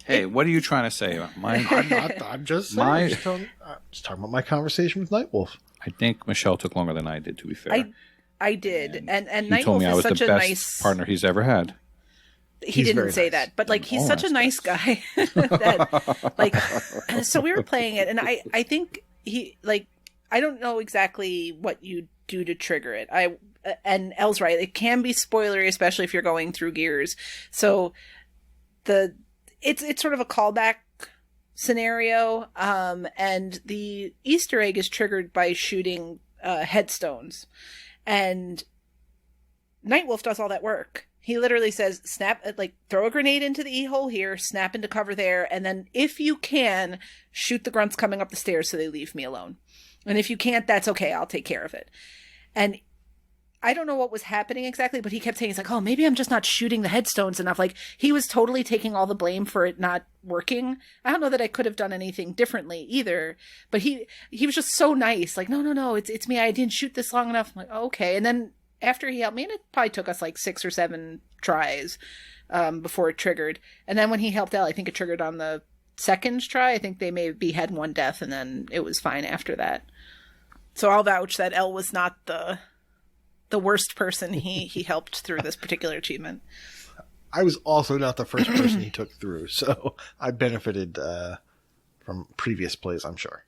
Hey, what are you trying to say? I'm just saying. I'm just talking about my conversation with Nightwolf. I think Michelle took longer than I did, to be fair. I did. And Nightwolf told me I was the best partner he's ever had. He didn't say that, but like, he's such a nice guy that, like, so we were playing it, and I think I don't know exactly what you do to trigger it. And Elle's right. It can be spoilery, especially if you're going through Gears. So it's sort of a callback scenario. And the Easter egg is triggered by shooting headstones. And Nightwolf does all that work. He literally says, snap, like, throw a grenade into the E-hole here, snap into cover there, and then if you can, shoot the grunts coming up the stairs so they leave me alone. And if you can't, that's okay, I'll take care of it. And I don't know what was happening exactly, but he kept saying, he's like, oh, maybe I'm just not shooting the headstones enough. Like, he was totally taking all the blame for it not working. I don't know that I could have done anything differently either, but he was just so nice. Like, no, it's me. I didn't shoot this long enough. I'm like, oh, okay. And then after he helped me, and it probably took us like 6 or 7 tries before it triggered. And then when he helped out, I think it triggered on the second try. I think they maybe had 1 death, and then it was fine after that. So I'll vouch that L was not the worst person he helped through this particular achievement. I was also not the first person he took through, so I benefited from previous plays, I'm sure.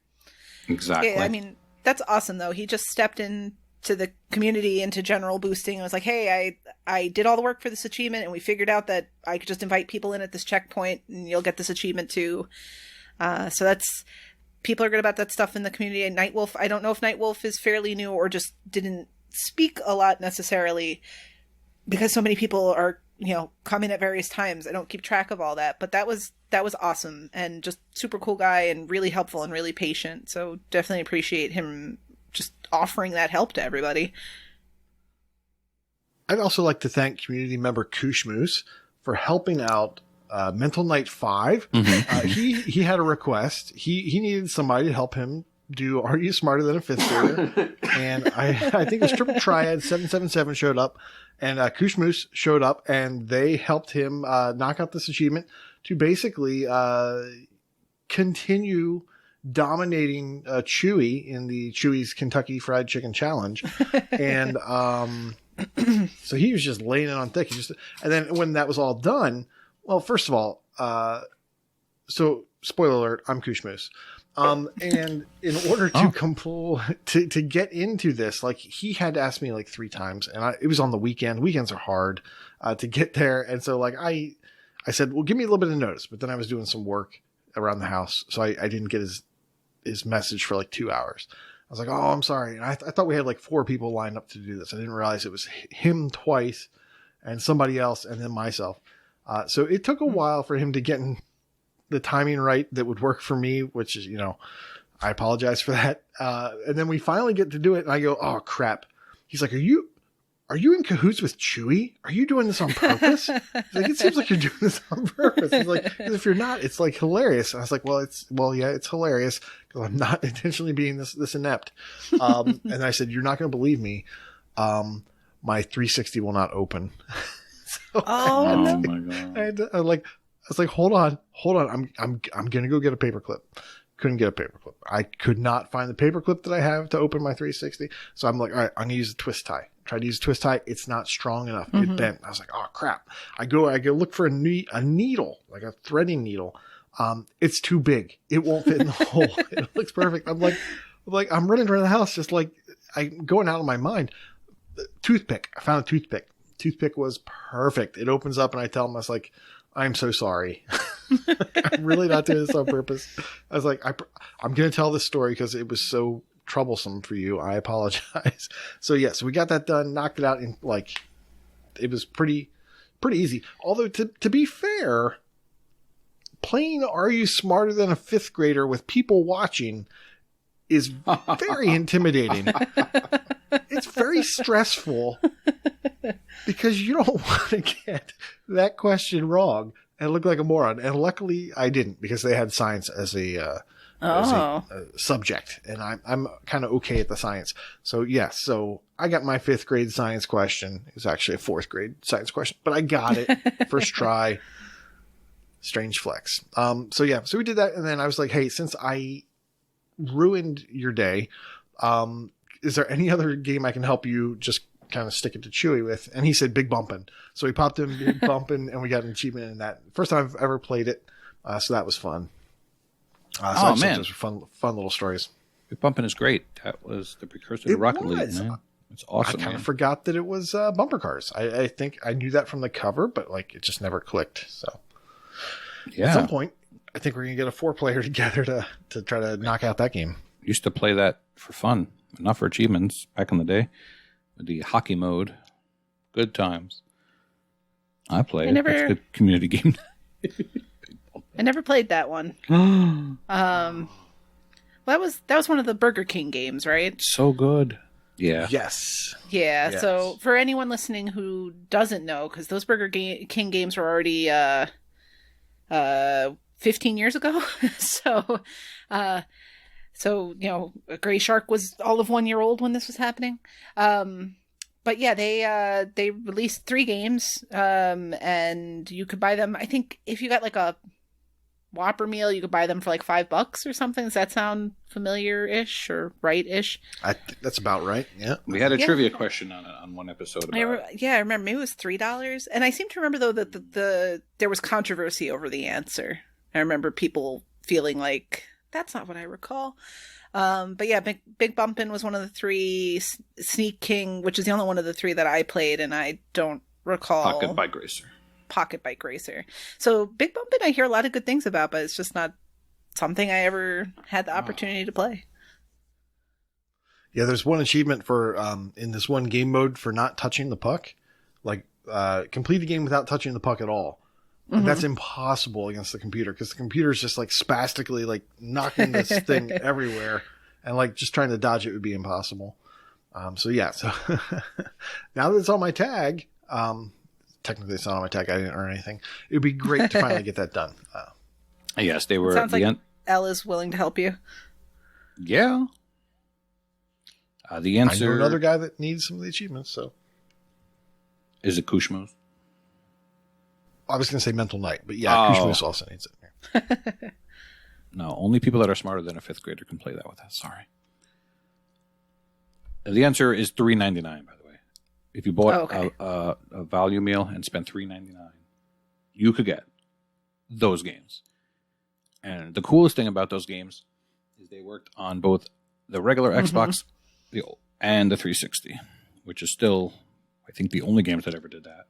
Exactly. Yeah, I mean, that's awesome, though. He just stepped into the community, into general boosting, and was like, hey, I did all the work for this achievement, and we figured out that I could just invite people in at this checkpoint, and you'll get this achievement, too. So that's... People are good about that stuff in the community. And Nightwolf, I don't know if Nightwolf is fairly new or just didn't speak a lot necessarily because so many people are, coming at various times. I don't keep track of all that, but that was awesome and just super cool guy and really helpful and really patient. So definitely appreciate him just offering that help to everybody. I'd also like to thank community member KooshMoose for helping out Mental Knight 5. Mm-hmm. He had a request. He needed somebody to help him do Are You Smarter Than a Fifth Grader? And I think it was Triple Triad 777 showed up, and KooshMoose showed up, and they helped him knock out this achievement to basically continue dominating Chewy in the Chewy's Kentucky Fried Chicken Challenge. And so he was just laying it on thick. And then when that was all done, well, first of all, so spoiler alert, I'm KooshMoose. And in order to get into this, like, he had to ask me like 3 times, and it was on the weekend. Weekends are hard to get there. And so like I said, well, give me a little bit of notice, but then I was doing some work around the house. So I didn't get his message for like 2 hours. I was like, oh, I'm sorry. And I thought we had like 4 people lined up to do this. I didn't realize it was him twice and somebody else and then myself. So it took a while for him to get in the timing right that would work for me, which is, I apologize for that. And then we finally get to do it, and I go, oh crap. He's like, are you in cahoots with Chewy? Are you doing this on purpose? He's like, it seems like you're doing this on purpose. He's like, if you're not, it's like hilarious. And I was like, yeah, it's hilarious because I'm not intentionally being this inept. And I said, you're not going to believe me. My 360 will not open. So oh my god! I was like, hold on. I'm gonna go get a paperclip. Couldn't get a paperclip. I could not find the paperclip that I have to open my 360. So I'm like, all right, I'm gonna use a twist tie. Tried to use a twist tie. It's not strong enough. It bent. I was like, oh crap. I go look for a needle, like a threading needle. It's too big. It won't fit in the hole. It looks perfect. I'm I'm running around the house just like I'm going out of my mind. Toothpick. I found a toothpick. Toothpick was perfect. It opens up and I tell him, I was like, I'm so sorry. I'm really not doing this on purpose. I was like, I'm going to tell this story because it was so troublesome for you. I apologize. So so we got that done, knocked it out, and like, it was pretty easy. Although to be fair, playing Are You Smarter Than a Fifth Grader with people watching is very intimidating. It's very stressful because you don't want to get that question wrong and look like a moron. And luckily I didn't, because they had science as a subject, and I'm kind of okay at the science. So so I got my 5th grade science question. It was actually a 4th grade science question, but I got it first try. Strange flex. So we did that. And then I was like, hey, since I ruined your day, is there any other game I can help you just kind of stick it to Chewy with? And he said Big Bumpin'. So we popped in Big Bumpin', and we got an achievement in that. First time I've ever played it. So that was fun. Oh man, those were fun little stories. Big Bumpin' is great. That was the precursor to Rocket League, man. It's awesome. I kind of forgot that it was bumper cars. I think I knew that from the cover, but like it just never clicked. So at some point, I think we're gonna get a 4-player together to try to knock out that game. Used to play that for fun, not for achievements back in the day. The hockey mode, Good times. I play I it. never- That's a good community game. I never played that one. Well, that was one of the Burger King games, right? So good. Yeah. Yes. Yeah. Yes. So for anyone listening who doesn't know, because those King games were already 15 years ago, so Gray Shark was all of 1 year old when this was happening. But yeah, they released 3 games, and you could buy them. I think if you got like a Whopper meal, you could buy them for like $5 or something. Does that sound familiar-ish or right-ish? I think that's about right. Yeah. We had a trivia question on one episode about it. I remember. Maybe it was $3, and I seem to remember though that there was controversy over the answer. I remember people feeling like that's not what I recall. But yeah, Big Bumpin' was one of the 3. Sneak King, which is the only one of the 3 that I played, and I don't recall. Pocket Bike Racer. Pocket Bike Racer. So Big Bumpin' I hear a lot of good things about, but it's just not something I ever had the opportunity to play. Yeah, there's one achievement for in this one game mode for not touching the puck. Like complete the game without touching the puck at all. Mm-hmm. That's impossible against the computer because the computer is just like spastically like knocking this thing everywhere, and like just trying to dodge it would be impossible. So now that it's on my tag, technically it's not on my tag. I didn't earn anything. It would be great to finally get that done. Yes, they were. Sounds like Elle is willing to help you. Yeah. The answer. I know another guy that needs some of the achievements. So is it KooshMoose? I was going to say Mental Knight, but yeah, KooshMoose also needs it. No, only people that are smarter than a 5th grader can play that with us. Sorry. The answer is $3.99, by the way. If you bought a value meal and spent $3.99, you could get those games. And the coolest thing about those games is they worked on both the regular Xbox and the 360, which is still, I think, the only games that ever did that.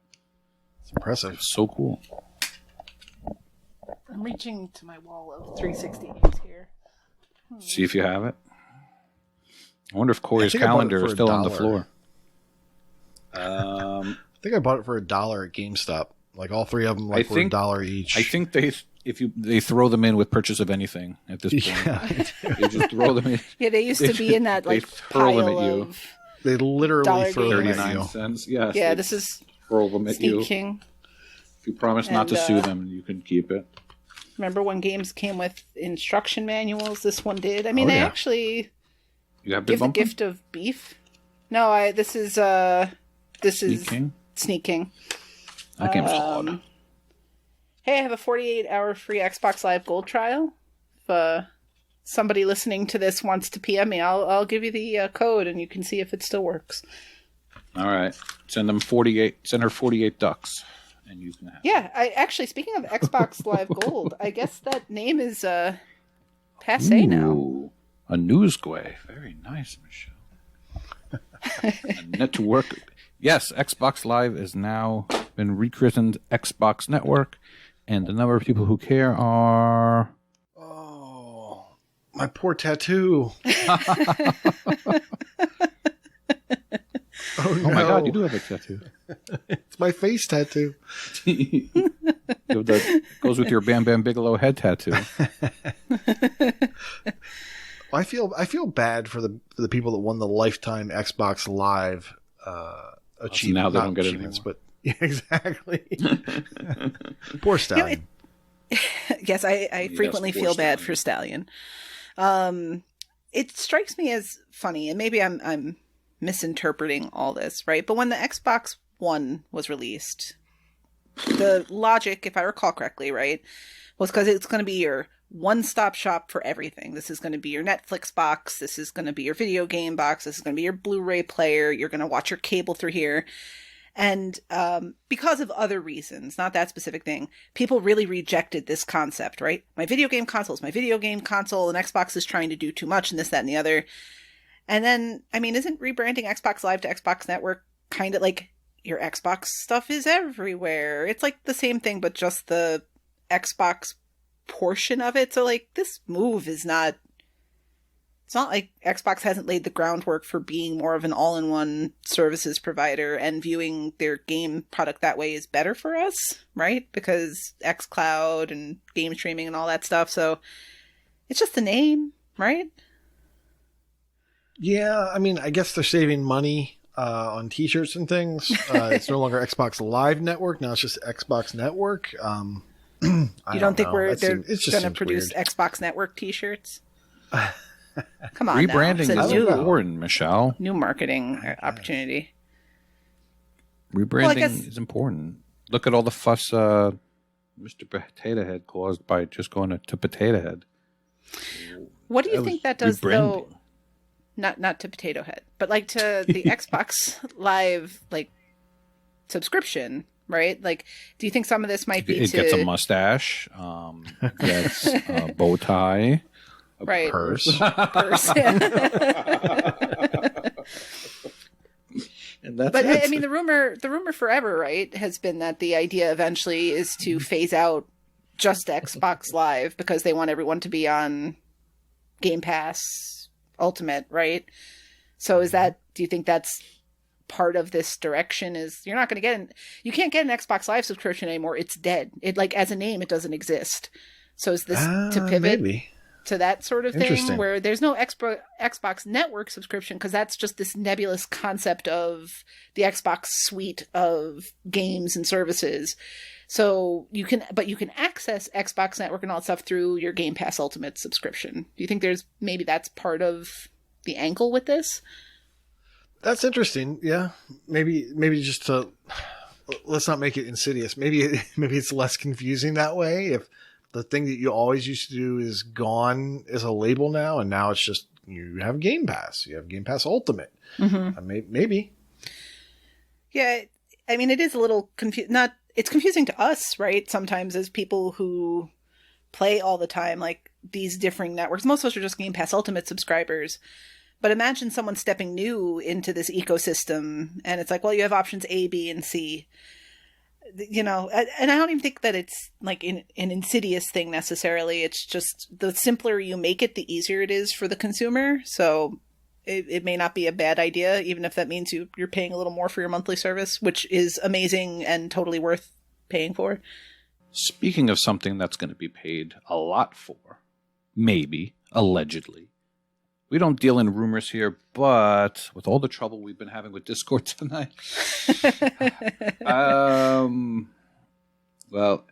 It's impressive. It's so cool. I'm reaching to my wall of 360 games here. See if you have it. I wonder if Corey's calendar is still on the floor. I think I bought it for $1 at GameStop. Like all 3 of them, were $1 each. I think they throw them in with purchase of anything at this point. Yeah. They just throw them in. Yeah, they used to be in that like throw them pile at you. of They literally throw them at 39 you. cents. Yes. Yeah, this is throw them at you. King. If you promise not to sue them, you can keep it. Remember when games came with instruction manuals? This one did. I mean, I actually you have give the Bumpin'? gift of beef. No, this is Sneak King. That game's solid. Hey, I have a 48-hour free Xbox Live Gold trial. If somebody listening to this wants to PM me, I'll give you the code and you can see if it still works. All right. Send her 48 ducks. And you can have I actually, speaking of Xbox Live Gold, I guess that name is passe now. A newsquay. Very nice, Michelle. A network. Yes, Xbox Live is now been rechristened Xbox Network, and the number of people who care are... Oh, my poor tattoo. Oh, no. Oh my God, you do have a tattoo. It's my face tattoo. That goes with your Bam Bam Bigelow head tattoo. I feel bad for the people that won the lifetime Xbox Live achievement. Now they don't get it achievements, anymore. but yeah, exactly. Poor Stallion. Yes, I frequently feel bad for Stallion. It strikes me as funny, and maybe I'm misinterpreting all this, right? But when the Xbox One was released, the logic, if I recall correctly, right, was because it's going to be your one-stop shop for everything. This is going to be your Netflix box. This is going to be your video game box. This is going to be your Blu-ray player. You're going to watch your cable through here. And because of other reasons, not that specific thing, people really rejected this concept, right? My video game console is my video game console, and Xbox is trying to do too much and this, that, and the other. And then, I mean, isn't rebranding Xbox Live to Xbox Network kind of like your Xbox stuff is everywhere? It's like the same thing, but just the Xbox portion of it. So, like, this move is not It's not like Xbox hasn't laid the groundwork for being more of an all-in-one services provider, and viewing their game product that way is better for us, right? Because xCloud and game streaming and all that stuff. So it's just the name, right? Yeah, I mean, I guess they're saving money on T-shirts and things. It's no longer Xbox Live Network. Now it's just Xbox Network. You don't think know. they're going to produce weird. Xbox Network T-shirts? Come on, rebranding now. is important, Michelle. New marketing opportunity. Rebranding is important. Look at all the fuss Mr. Potato Head caused by just going to Potato Head. What do you think that does, though? Not to Potato Head, but like to the Xbox Live subscription, right? Like, do you think some of this might be it gets a mustache, gets a bow tie. Right. Purse. And that's but it. I mean, the rumor forever, right, has been that the idea eventually is to phase out just Xbox Live because they want everyone to be on Game Pass Ultimate, right? So do you think that's part of this direction? Is you can't get an Xbox Live subscription anymore. It's dead. It as a name, it doesn't exist. So is this to pivot? Maybe. To that sort of thing where there's no Xbox Network subscription because that's just this nebulous concept of the Xbox suite of games and services. So you can access Xbox Network and all that stuff through your Game Pass Ultimate subscription. Do you think maybe that's part of the angle with this? That's interesting. Yeah. Maybe just let's not make it insidious. Maybe it's less confusing that way. If the thing that you always used to do is gone as a label now, and now it's just you have Game Pass. You have Game Pass Ultimate. Mm-hmm. Maybe. Yeah, I mean, it is a little it's confusing to us, right? Sometimes as people who play all the time, like these differing networks. Most of us are just Game Pass Ultimate subscribers. But imagine someone stepping new into this ecosystem, and it's like, well, you have options A, B, and C. And I don't even think that it's like an insidious thing necessarily. It's just the simpler you make it, the easier it is for the consumer. So it may not be a bad idea, even if that means you're paying a little more for your monthly service, which is amazing and totally worth paying for. Speaking of something that's going to be paid a lot for, maybe, allegedly. We don't deal in rumors here, but with all the trouble we've been having with Discord tonight, well,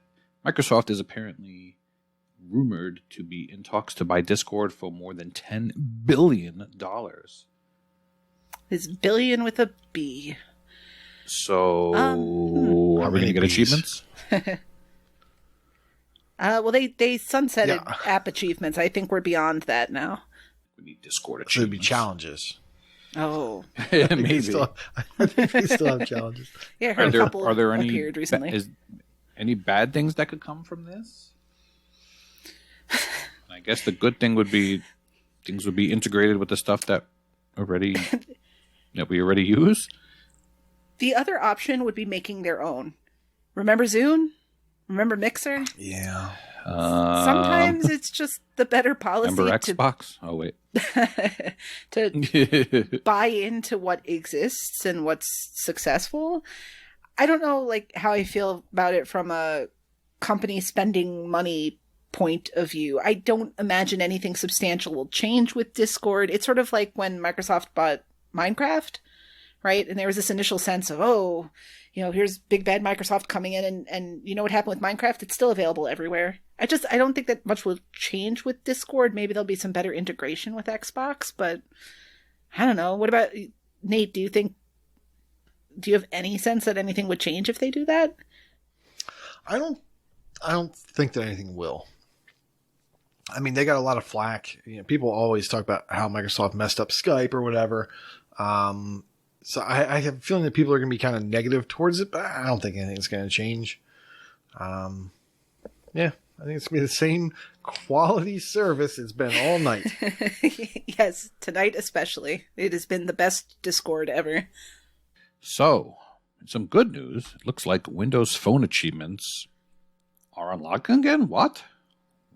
Microsoft is apparently rumored to be in talks to buy Discord for more than $10 billion. It's billion with a B. So, are we going to get achievements? Well, they sunsetted app achievements. I think we're beyond that now. We need Discord achievements. Should be challenges. Oh, maybe. I think we still have challenges. Yeah, I heard a couple are there appeared recently. Any bad things that could come from this? I guess the good thing would be things would be integrated with the stuff that we already use. The other option would be making their own. Remember Zune? Remember Mixer? Yeah. Sometimes it's just the better policy. Remember Xbox? Oh, wait. to buy into what exists and what's successful. I don't know how I feel about it from a company spending money point of view. I don't imagine anything substantial will change with Discord. It's sort of like when Microsoft bought Minecraft, right? And there was this initial sense of, here's big bad Microsoft coming in, and you know what happened with Minecraft? It's still available everywhere. I don't think that much will change with Discord. Maybe there'll be some better integration with Xbox, but I don't know. What about Nate? Do you have any sense that anything would change if they do that? I don't think that anything will. I mean, they got a lot of flack. People always talk about how Microsoft messed up Skype or whatever. So I have a feeling that people are going to be kind of negative towards it, but I don't think anything's going to change. Yeah, I think it's going to be the same quality service it's been all night. Yes, tonight especially. It has been the best Discord ever. So, some good news. It looks like Windows Phone achievements are unlocking again. What?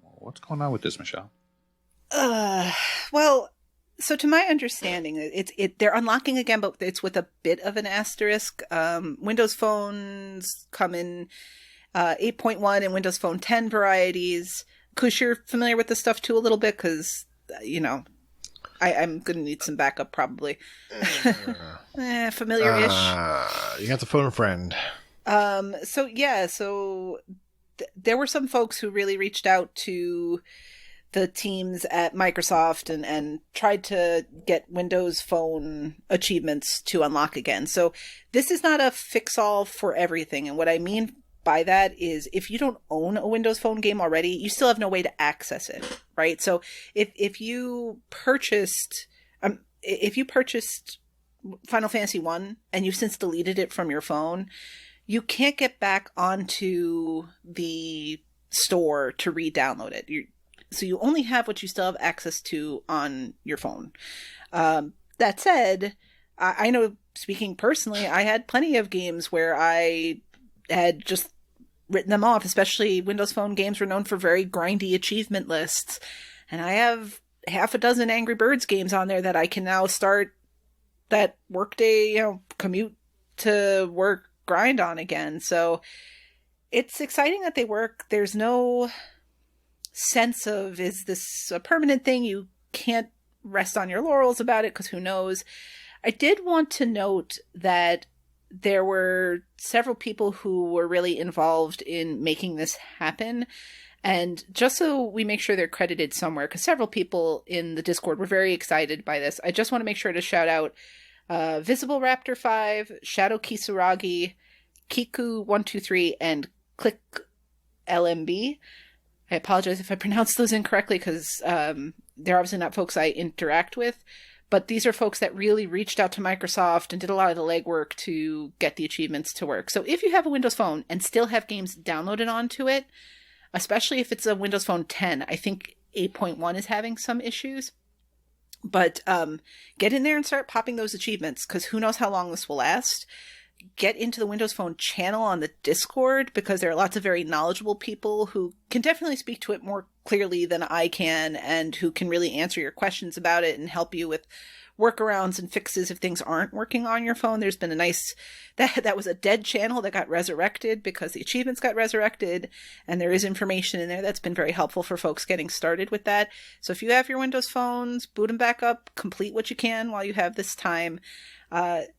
What's going on with this, Michelle? Well, So to my understanding, they're unlocking again, but it's with a bit of an asterisk. Windows phones come in 8.1 and Windows Phone 10 varieties. Koosh, you're familiar with this stuff too a little bit because, I'm going to need some backup probably. Familiar-ish. You got to phone a friend. So there were some folks who really reached out to the teams at Microsoft and tried to get Windows Phone achievements to unlock again. So this is not a fix-all for everything. And what I mean by that is if you don't own a Windows Phone game already, you still have no way to access it, right? So if you purchased Final Fantasy 1 and you've since deleted it from your phone, you can't get back onto the store to re-download it. So you only have what you still have access to on your phone. That said, I know, speaking personally, I had plenty of games where I had just written them off, especially Windows Phone games were known for very grindy achievement lists. And I have half a dozen Angry Birds games on there that I can now start that workday, commute to work grind on again. So it's exciting that they work. There's no sense of, is this a permanent thing? You can't rest on your laurels about it because who knows. I did want to note that there were several people who were really involved in making this happen. And just so we make sure they're credited somewhere, because several people in the Discord were very excited by this, I just want to make sure to shout out Visible Raptor 5, Shadow Kisuragi, Kiku123, and Click LMB. I apologize if I pronounced those incorrectly because they're obviously not folks I interact with. But these are folks that really reached out to Microsoft and did a lot of the legwork to get the achievements to work. So if you have a Windows Phone and still have games downloaded onto it, especially if it's a Windows Phone 10, I think 8.1 is having some issues. But get in there and start popping those achievements because who knows how long this will last. Get into the Windows Phone channel on the Discord because there are lots of very knowledgeable people who can definitely speak to it more clearly than I can and who can really answer your questions about it and help you with workarounds and fixes if things aren't working on your phone. There's been a nice, that was a dead channel that got resurrected because the achievements got resurrected, and there is information in there that's been very helpful for folks getting started with that. So if you have your Windows phones, boot them back up, complete what you can while you have this time.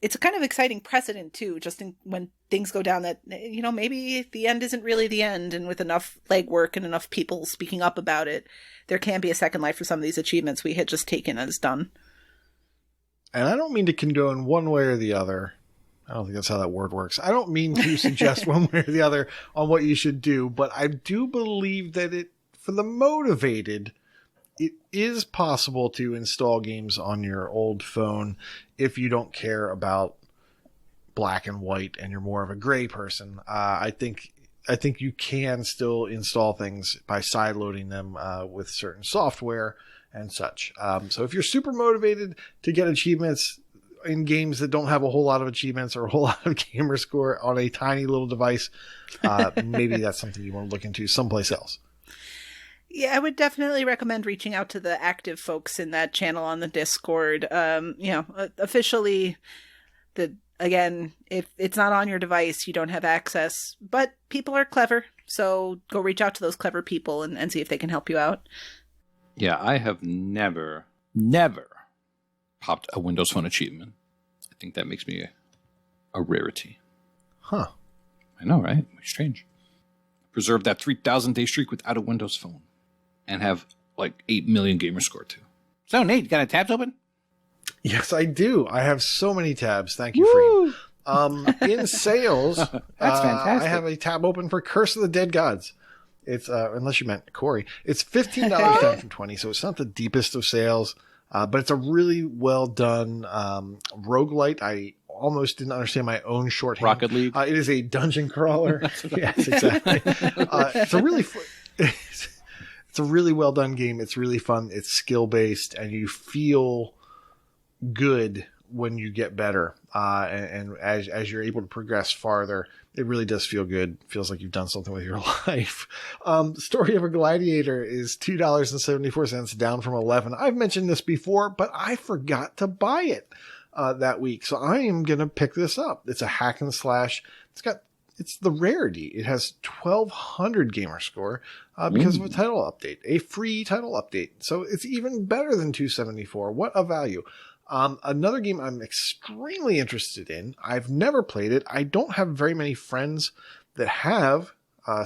It's a kind of exciting precedent too, just when things go down that, maybe the end isn't really the end, and with enough legwork and enough people speaking up about it, there can be a second life for some of these achievements we had just taken as done. And I don't mean to condone one way or the other. I don't think that's how that word works. I don't mean to suggest one way or the other on what you should do, but I do believe that for the motivated, it is possible to install games on your old phone if you don't care about black and white and you're more of a gray person. I think you can still install things by sideloading them with certain software and such. So if you're super motivated to get achievements in games that don't have a whole lot of achievements or a whole lot of gamer score on a tiny little device, maybe that's something you want to look into someplace else. Yeah, I would definitely recommend reaching out to the active folks in that channel on the Discord. Officially, again, if it's not on your device, you don't have access. But people are clever, so go reach out to those clever people and see if they can help you out. Yeah, I have never popped a Windows Phone achievement. I think that makes me a rarity. Huh. I know, right? Strange. Preserve that 3,000-day streak without a Windows Phone. And have like 8 million gamer score too. So Nate, you got any tabs open? Yes, I do. I have so many tabs. Thank you, Freem. In sales, that's fantastic. I have a tab open for Curse of the Dead Gods. It's unless you meant Corey, it's $15 down from $20, so it's not the deepest of sales, but it's a really well done roguelite. I almost didn't understand my own shorthand. Rocket League. It is a dungeon crawler. Yes, exactly. It's a really well done game. It's really fun. It's skill based, and you feel good when you get better, and as you're able to progress farther, it really does feel good. Feels like you've done something with your life. Story of a Gladiator is $2.74, down from $11. I've mentioned this before, but I forgot to buy it that week, so I am gonna pick this up. It's a hack and slash. It's the rarity. It has 1,200 gamer score because of a title update, a free title update. So it's even better than 274. What a value. Another game I'm extremely interested in. I've never played it. I don't have very many friends that have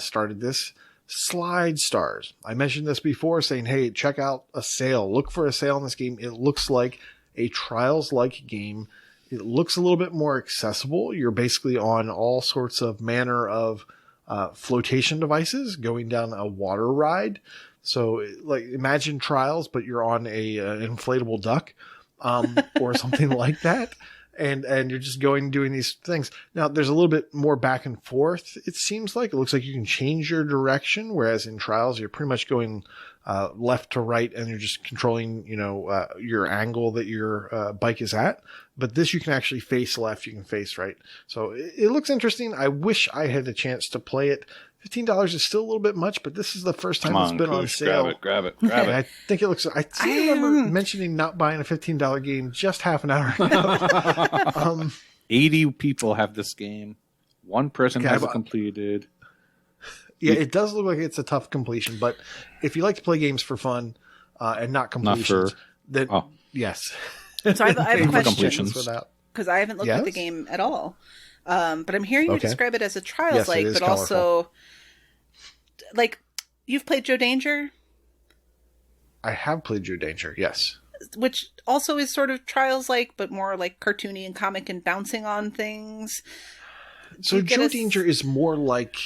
started this. Slide Stars. I mentioned this before, saying, hey, check out a sale. Look for a sale in this game. It looks like a Trials-like game. It looks a little bit more accessible. You're basically on all sorts of manner of flotation devices going down a water ride. So, like, imagine Trials, but you're on a inflatable duck or something like that. And you're just doing these things. Now, there's a little bit more back and forth, it seems like. It looks like you can change your direction, whereas in Trials, you're pretty much going left to right, and you're just controlling, your angle that your bike is at. But this, you can actually face left, you can face right. So it looks interesting. I wish I had a chance to play it. $15 is still a little bit much, but this is the first time it's been on sale. Grab it. I think it looks. I remember mentioning not buying a $15 game just half an hour ago. 80 people have this game. One person has it completed. Yeah, it does look like it's a tough completion, but if you like to play games for fun and not completions, then yes. So I have a question, because I haven't looked at the game at all. But I'm hearing you describe it as a Trials-like, but colorful. Also, like, you've played Joe Danger? I have played Joe Danger, yes. Which also is sort of Trials-like, but more like cartoony and comic and bouncing on things. So Joe Danger is more like...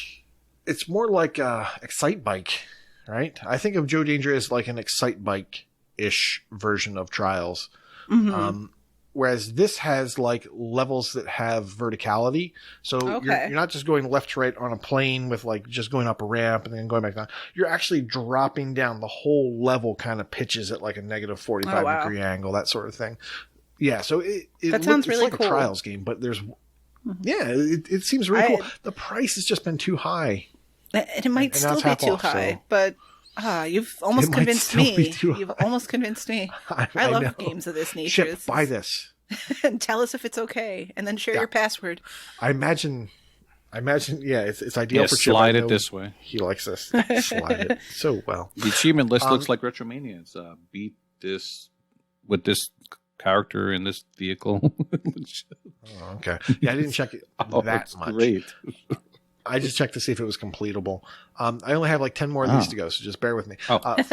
It's more like Excite Bike, right? I think of Joe Danger as like an Excite Bike-ish version of Trials. Mm-hmm. Whereas this has like levels that have verticality. So you're not just going left to right on a plane with like just going up a ramp and then going back down. You're actually dropping down. The whole level kind of pitches at like a negative 45 degree angle, that sort of thing. Yeah. So that sounds really like cool. A Trials game, but there's, it seems really cool. The price has just been too high. And it might still be too high, but you've almost convinced me. You've almost convinced me. I love games of this nature. Chip, buy this. And tell us if it's okay, and then share your password. I imagine, it's ideal for Chip. Slide it this way. He likes this. Slide it so well. The achievement list looks like RetroMania. It's beat this with this character in this vehicle. Okay. Yeah, I didn't check it that much. Great. I just checked to see if it was completable. I only have like 10 more of these to go, so just bear with me.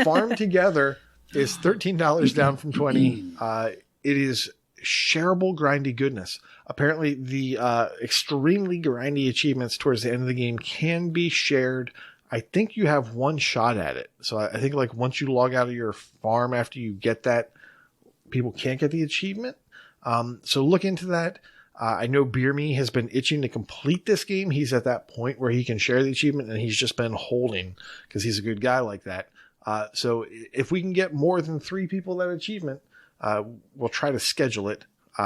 Farm Together is $13 down from $20. It is shareable grindy goodness. Apparently, the extremely grindy achievements towards the end of the game can be shared. I think you have one shot at it. So I think like once you log out of your farm after you get that, people can't get the achievement. So look into that. I know Beer Me has been itching to complete this game. He's at that point where he can share the achievement, and he's just been holding because he's a good guy like that. So if we can get more than 3 people that achievement, we'll try to schedule it,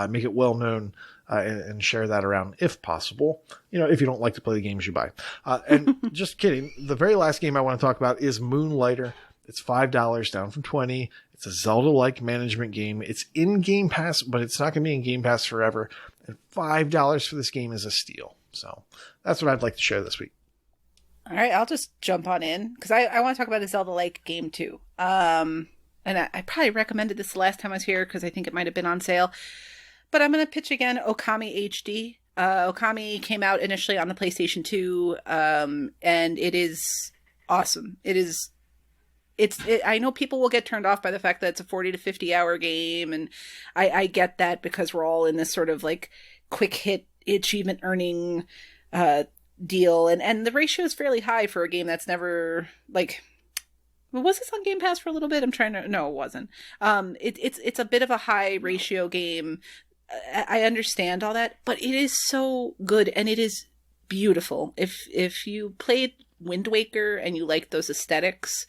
make it well known, and share that around if possible. If you don't like to play the games you buy. And just kidding. The very last game I want to talk about is Moonlighter. It's $5 down from $20. It's a Zelda-like management game. It's in Game Pass, but it's not going to be in Game Pass forever. And $5 for this game is a steal. So that's what I'd like to share this week. All right, I'll just jump on in because I want to talk about a Zelda-like game too. And I probably recommended this the last time I was here because I think it might have been on sale. But I'm going to pitch again Okami HD. Okami came out initially on the PlayStation 2, and it is awesome. I know people will get turned off by the fact that it's a 40 to 50 hour game, and I get that because we're all in this sort of like quick hit achievement earning deal, and the ratio is fairly high for a game that's never like. Was this on Game Pass for a little bit? No, it wasn't. It's a bit of a high ratio game. I understand all that, but it is so good and it is beautiful. If you played Wind Waker and you like those aesthetics,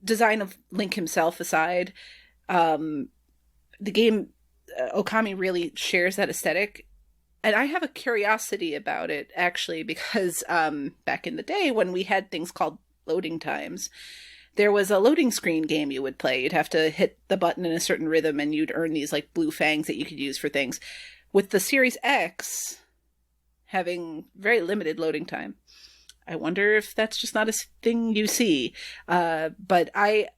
design of Link himself aside, the game Okami really shares that aesthetic. And I have a curiosity about it, actually, because back in the day when we had things called loading times, there was a loading screen game you would play. You'd have to hit the button in a certain rhythm and you'd earn these like blue fangs that you could use for things. With the Series X having very limited loading time, I wonder if that's just not a thing you see. But I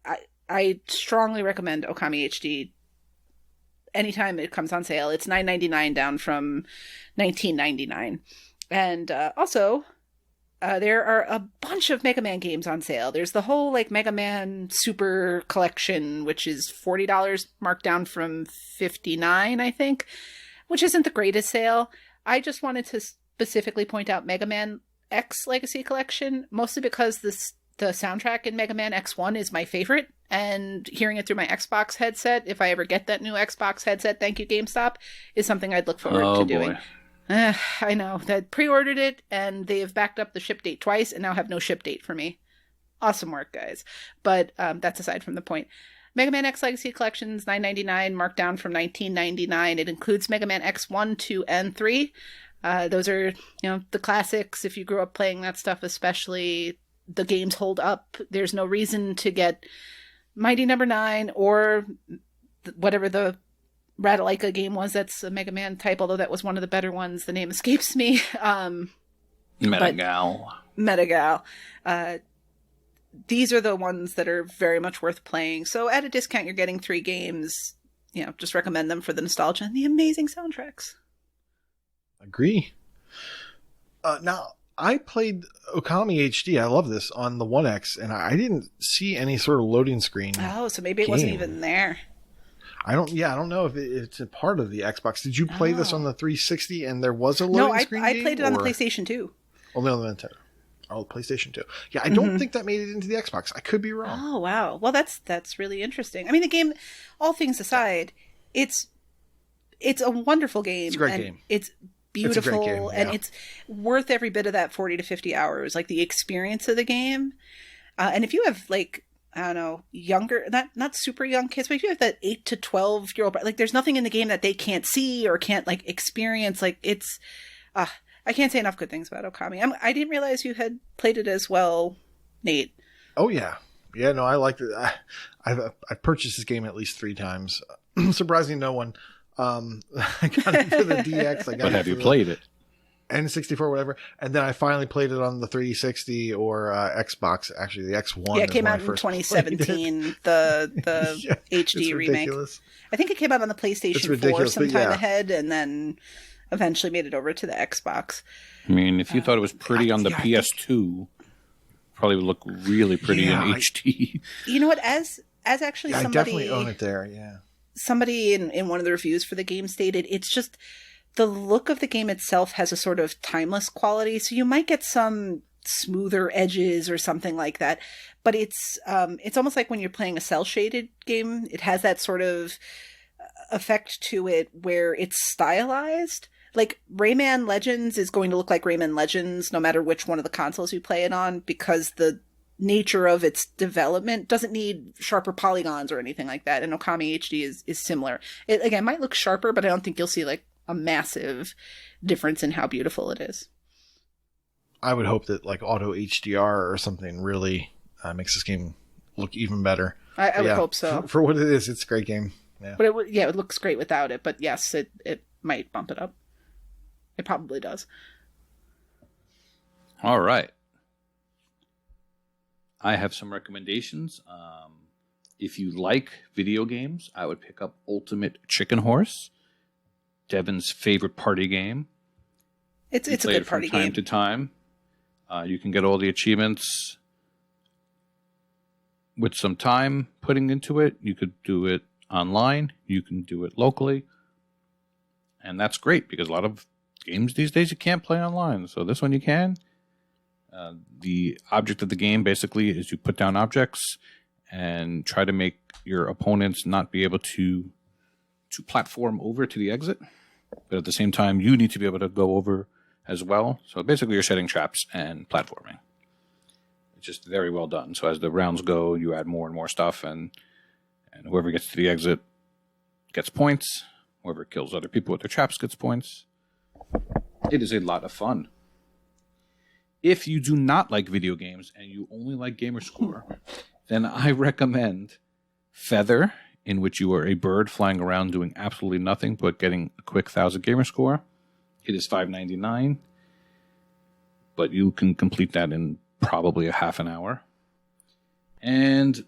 strongly recommend Okami HD anytime it comes on sale. It's $9.99 down from $19.99. And also, there are a bunch of Mega Man games on sale. There's the whole like Mega Man Super Collection, which is $40, marked down from $59, I think, which isn't the greatest sale. I just wanted to specifically point out Mega Man X Legacy Collection, mostly because the soundtrack in Mega Man X1 is my favorite, and hearing it through my Xbox headset, if I ever get that new Xbox headset, thank you GameStop, is something I'd look forward to doing. I know. That pre-ordered it, and they have backed up the ship date twice, and now have no ship date for me. Awesome work, guys. But that's aside from the point. Mega Man X Legacy Collection's $9.99, marked down from $19.99. It includes Mega Man X1, 2, and 3. Those are, the classics. If you grew up playing that stuff, especially, the games hold up. There's no reason to get Mighty Number 9 or whatever the Ratalaika game was. That's a Mega Man type, although that was one of the better ones. The name escapes me. Metagal. These are the ones that are very much worth playing. So at a discount, you're getting 3 games. Just recommend them for the nostalgia and the amazing soundtracks. Agree. Now, I played Okami HD. I love this on the 1X, and I didn't see any sort of loading screen. Oh, so maybe it wasn't even there. I don't know if it's a part of the Xbox. Did you play this on the 360 and there was a loading screen? No, I played it on the PlayStation 2. Only on the Nintendo. Oh, PlayStation 2. Yeah, I don't think that made it into the Xbox. I could be wrong. Oh, wow. Well, that's really interesting. I mean, the game, all things aside, it's a wonderful game. It's a great game. It's beautiful, it's a great game, yeah. And it's worth every bit of that 40 to 50 hours. Like, the experience of the game. And if you have, like, I don't know, younger, not super young kids, but if you have that 8 to 12-year-old, like, there's nothing in the game that they can't see or can't, like, experience. Like, it's, I can't say enough good things about Okami. I didn't realize you had played it as well, Nate. Oh, yeah. Yeah, no, I liked it. I've purchased this game at least 3 times. Surprisingly, no one. I got it for the DX. But have you played it? N64, whatever. And then I finally played it on the 360 or Xbox, actually, the X1. Yeah, it came out in 2017, the yeah, HD remake. I think it came out on the PlayStation 4 sometime ahead, and then eventually made it over to the Xbox. I mean, if you thought it was pretty on the PS2, probably would look really pretty in HD. You know what? As actually somebody... I definitely own it there, yeah. Somebody in one of the reviews for the game stated, it's just... The look of the game itself has a sort of timeless quality, so you might get some smoother edges or something like that. But it's almost like when you're playing a cel-shaded game. It has that sort of effect to it where it's stylized. Like, Rayman Legends is going to look like Rayman Legends no matter which one of the consoles you play it on, because the nature of its development doesn't need sharper polygons or anything like that. And Okami HD is similar. It, again, might look sharper, but I don't think you'll see, like, a massive difference in how beautiful it is. I would hope that like auto HDR or something really makes this game look even better. I would hope so. For what it is, it's a great game. Yeah. But it looks great without it. But yes, it might bump it up. It probably does. All right. I have some recommendations. If you like video games, I would pick up Ultimate Chicken Horse. Devin's favorite party game. It's a good party game. From time to time. You can get all the achievements with some time putting into it. You could do it online. You can do it locally. And that's great because a lot of games these days you can't play online. So this one you can. The object of the game basically is you put down objects and try to make your opponents not be able to platform over to the exit, but at the same time you need to be able to go over as well. So basically you're setting traps and platforming. It's just very well done. So as the rounds go, you add more and more stuff, and whoever gets to the exit gets points. Whoever kills other people with their traps gets points. It is a lot of fun. If you do not like video games and you only like Gamerscore, then I recommend Feather, in which you are a bird flying around doing absolutely nothing but getting a quick 1,000 Gamerscore. It is $5.99, but you can complete that in probably a half an hour. And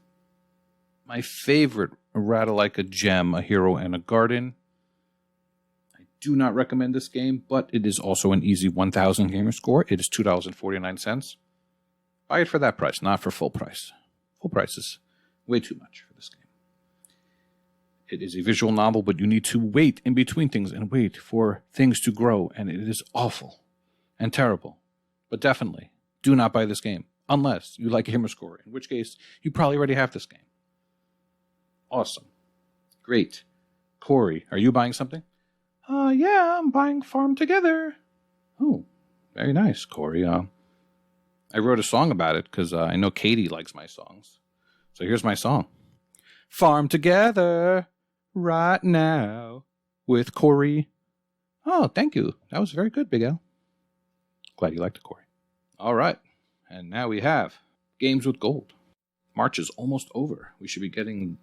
my favorite, Rattle Like a Gem, A Hero and a Garden. I do not recommend this game, but it is also an easy 1,000 Gamerscore. It is $2.49. Buy it for that price, not for full price. Full price is way too much for this game. It is a visual novel, but you need to wait in between things and wait for things to grow, and it is awful and terrible. But definitely, do not buy this game, unless you like Gamerscore, in which case you probably already have this game. Awesome. Great. Corey, are you buying something? Yeah, I'm buying Farm Together. Oh, very nice, Corey. I wrote a song about it because I know Katie likes my songs. So here's my song. Farm Together right now with Corey. Oh, thank you. That was very good, Big Al. Glad you liked it, Corey. All right. And now we have Games with Gold. March is almost over. We should be getting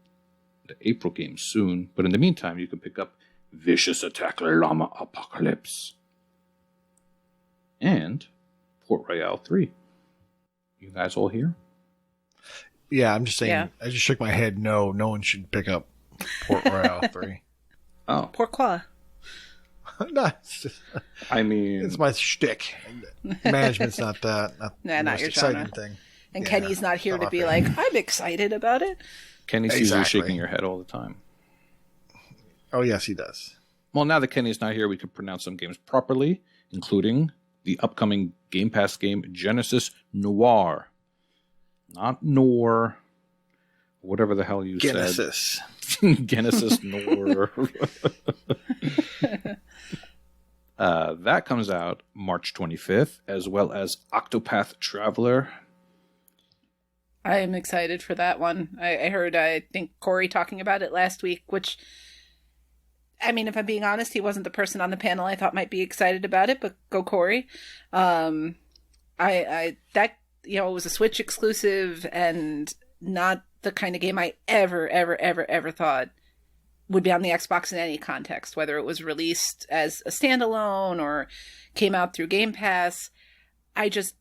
the April games soon. But in the meantime, you can pick up Vicious Attack Llama Apocalypse and Port Royale 3. You guys all here? Yeah, I'm just saying. Yeah. I just shook my head. No one should pick up Port Royale 3. Oh. Pourquoi? No, it's just, I mean, it's my shtick. Management's not that. Not Nah, the not most your exciting genre. thing. And Yeah, Kenny's not here to not be my like, favorite. I'm excited about it. Kenny sees you Exactly. shaking your head all the time. Oh, yes, he does. Well, now that Kenny's not here, we can pronounce some games properly, including the upcoming Game Pass game Genesis Noir. Not Noir. Whatever the hell you Genesis. said. Genesis Noir. That comes out March 25th, as well as Octopath Traveler. I am excited for that one. I heard, I think, Corey talking about it last week, which, I mean, if I'm being honest, he wasn't the person on the panel I thought might be excited about it, but go Corey. That, it was a Switch exclusive and not the kind of game I ever thought would be on the Xbox in any context, whether it was released as a standalone or came out through Game Pass. I just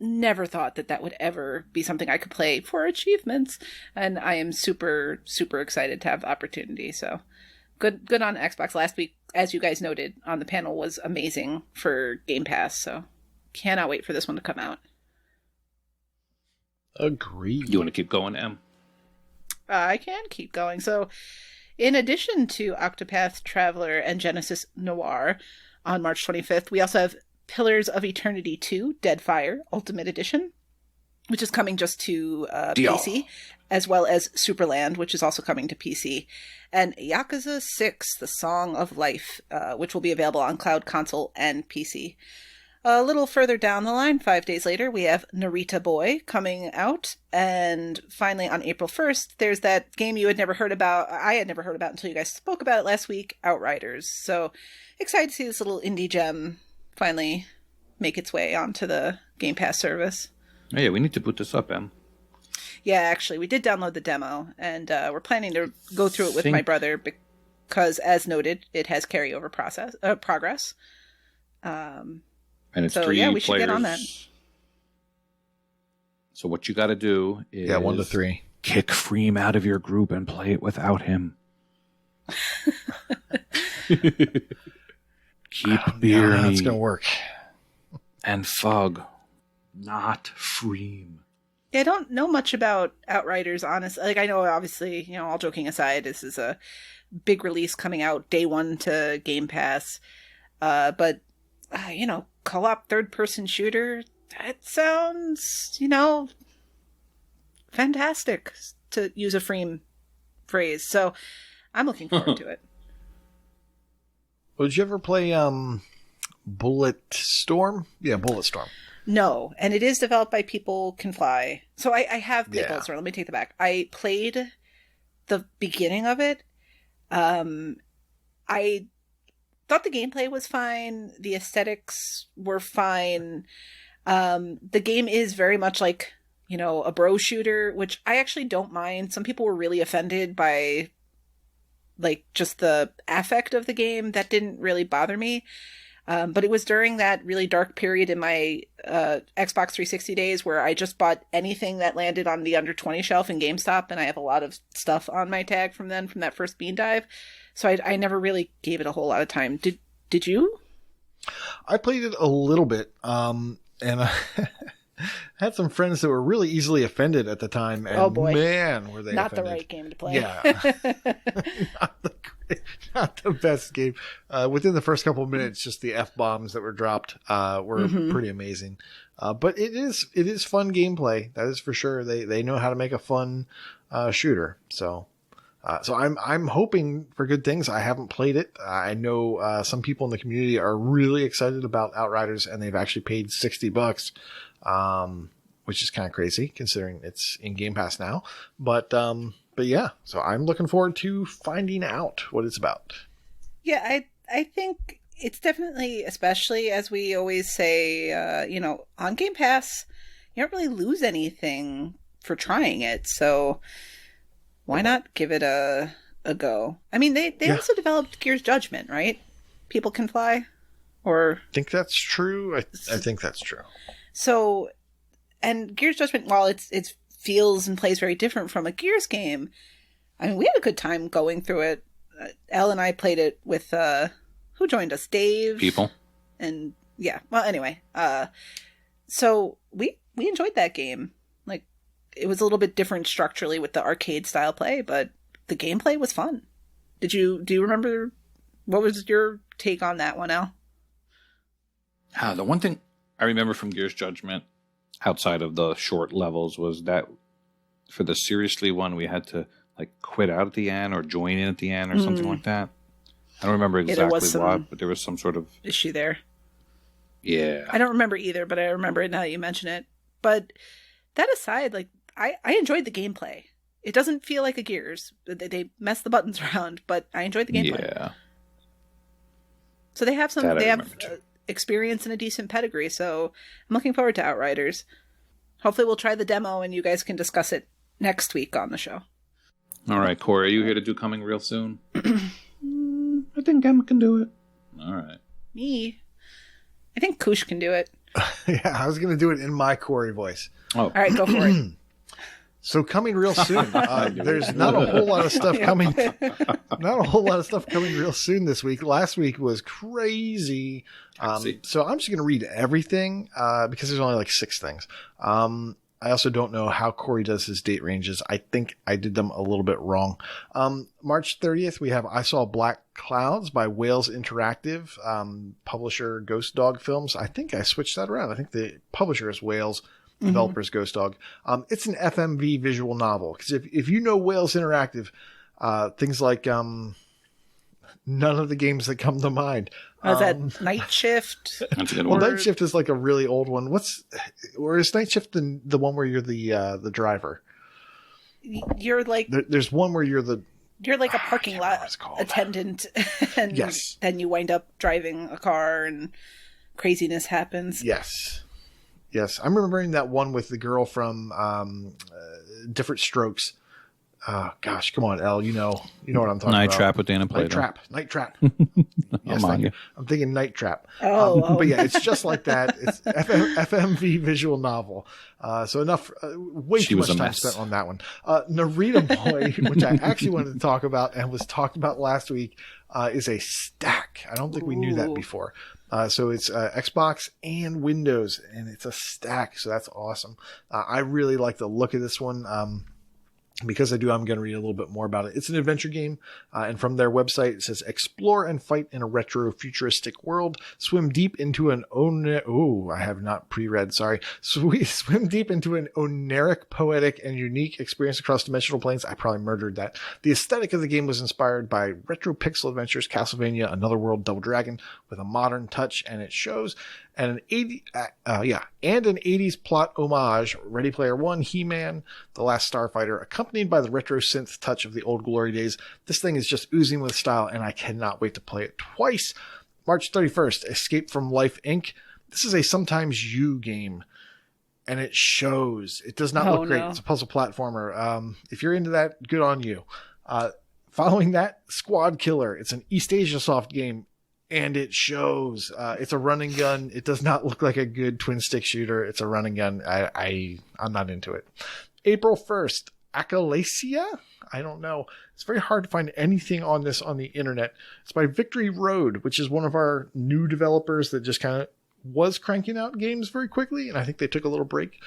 never thought that would ever be something I could play for achievements, and I am super excited to have the opportunity. So good on Xbox. Last week, as you guys noted on the panel, was amazing for Game Pass, so cannot wait for this one to come out. Agreed. You want to keep going, Em? I can keep going. So in addition to Octopath Traveler and Genesis Noir on March 25th, we also have Pillars of Eternity 2 Deadfire Ultimate Edition, which is coming just to PC, as well as Superland, which is also coming to PC, and Yakuza 6 The Song of Life, which will be available on cloud, console, and PC. A little further down the line, 5 days later, we have Narita Boy coming out. And finally, on April 1st, there's that game you had never heard about. I had never heard about until you guys spoke about it last week, Outriders. So excited to see this little indie gem finally make its way onto the Game Pass service. Oh, yeah, we need to boot this up, Em. Yeah, actually, we did download the demo, and we're planning to go through it with my brother because, as noted, it has carryover progress. And it's so, 3 yeah, we players. should get on that. So what you got to do is 1 to 3. Kick Freem out of your group and play it without him. Keep Beer That's going to work. and Fug, not Freem. I don't know much about Outriders, honestly. Like, I know, obviously, all joking aside, this is a big release coming out day one to Game Pass. But, co-op third-person shooter, that sounds, fantastic, to use a Freem phrase. So I'm looking forward to it. Well, did you ever play Bullet Storm? Yeah, Bullet Storm. No, and it is developed by People Can Fly. So I have played Yeah. Bullet Storm. Let me take that back. I played the beginning of it. I thought the gameplay was fine. The aesthetics were fine. The game is very much like, a bro shooter, which I actually don't mind. Some people were really offended by like just the affect of the game. That didn't really bother me. But it was during that really dark period in my Xbox 360 days where I just bought anything that landed on the under 20 shelf in GameStop, and I have a lot of stuff on my tag from that first bean dive. So I never really gave it a whole lot of time. Did you? I played it a little bit, and I had some friends that were really easily offended at the time, and oh boy, man, were they not offended. The right game to play. Yeah, not the best game. Within the first couple of minutes, just the F-bombs that were dropped were pretty amazing. But it is fun gameplay. That is for sure. They know how to make a fun shooter. So I'm hoping for good things. I haven't played it. I know some people in the community are really excited about Outriders, and they've actually paid $60, which is kind of crazy considering it's in Game Pass now. But yeah, so I'm looking forward to finding out what it's about. Yeah, I think it's definitely, especially as we always say, on Game Pass, you don't really lose anything for trying it. So why not give it a go? I mean, they also developed Gears Judgment, right? People Can Fly? Or I think that's true. I think that's true. So, and Gears Judgment, while it feels and plays very different from a Gears game, I mean, we had a good time going through it. Elle and I played it with, who joined us? Dave? People. And, yeah. Well, anyway. So, we enjoyed that game. Like, it was a little bit different structurally with the arcade style play, but the gameplay was fun. Do you remember, what was your take on that one, Elle? The one thing I remember from Gears Judgment, outside of the short levels, was that for the seriously one, we had to like quit out at the end or join in at the end or something like that. I don't remember exactly what, but there was some sort of issue there. Yeah. I don't remember either, but I remember it now that you mention it. But that aside, like I enjoyed the gameplay. It doesn't feel like a Gears. They mess the buttons around, but I enjoyed the gameplay. Yeah. So they have experience and a decent pedigree, so I'm looking forward to Outriders. Hopefully we'll try the demo and you guys can discuss it next week on the show. All right, Corey, are you here to do Coming Real Soon? I think Emma can do it. All right. Me? I think Koosh can do it. Yeah, I was going to do it in my Corey voice. Oh. All right, go for it. So coming real soon. There's not a whole lot of stuff coming. Not a whole lot of stuff coming real soon this week. Last week was crazy. So I'm just going to read everything because there's only like 6 things. I also don't know how Corey does his date ranges. I think I did them a little bit wrong. March 30th, we have I Saw Black Clouds by Wales Interactive, publisher Ghost Dog Films. I think I switched that around. I think the publisher is Wales. Developers Ghost Dog. It's an FMV visual novel because if you know Wales Interactive, things like none of the games that come to mind. Is that Night Shift? That's a good Well, one. Night Shift is like a really old one. Or is Night Shift the one where you're the driver? You're like There's one where you're a parking lot attendant, and yes, then you wind up driving a car and craziness happens. Yes, I'm remembering that one with the girl from Different Strokes. Oh gosh, come on, Elle. You know what I'm talking about. Night Trap with Dana Plato. Night Trap. Yes, I'm thinking Night Trap. But yeah, it's just like that. It's FMV visual novel. So enough. Way too much time spent on that one. Narita Boy, which I actually wanted to talk about and was talked about last week, is a stack. I don't think we knew that before. So it's Xbox and Windows, and it's a stack. So that's awesome. I really like the look of this one. Because I'm going to read a little bit more about it. It's an adventure game, and from their website, it says, explore and fight in a retro-futuristic world. Swim deep into an I have not pre-read, sorry. Swim deep into an oniric, poetic, and unique experience across dimensional planes. I probably murdered that. The aesthetic of the game was inspired by retro pixel adventures, Castlevania, Another World, Double Dragon, with a modern touch, and it shows. and an 80s plot homage, Ready Player One, He-Man, The Last Starfighter, accompanied by the retro synth touch of the old glory days. This thing is just oozing with style, and I cannot wait to play it twice. March 31st, Escape from Life, Inc. This is a Sometimes You game, and it shows. It does not look great. No. It's a puzzle platformer. If you're into that, good on you. Following that, Squad Killer. It's an East Asia Soft game, and it shows. It's a run and gun. It does not look like a good twin stick shooter. It's a run and gun. I'm not into it. April 1st, Akalasia? I don't know. It's very hard to find anything on this on the internet. It's by Victory Road, which is one of our new developers that just kind of was cranking out games very quickly, and I think they took a little break.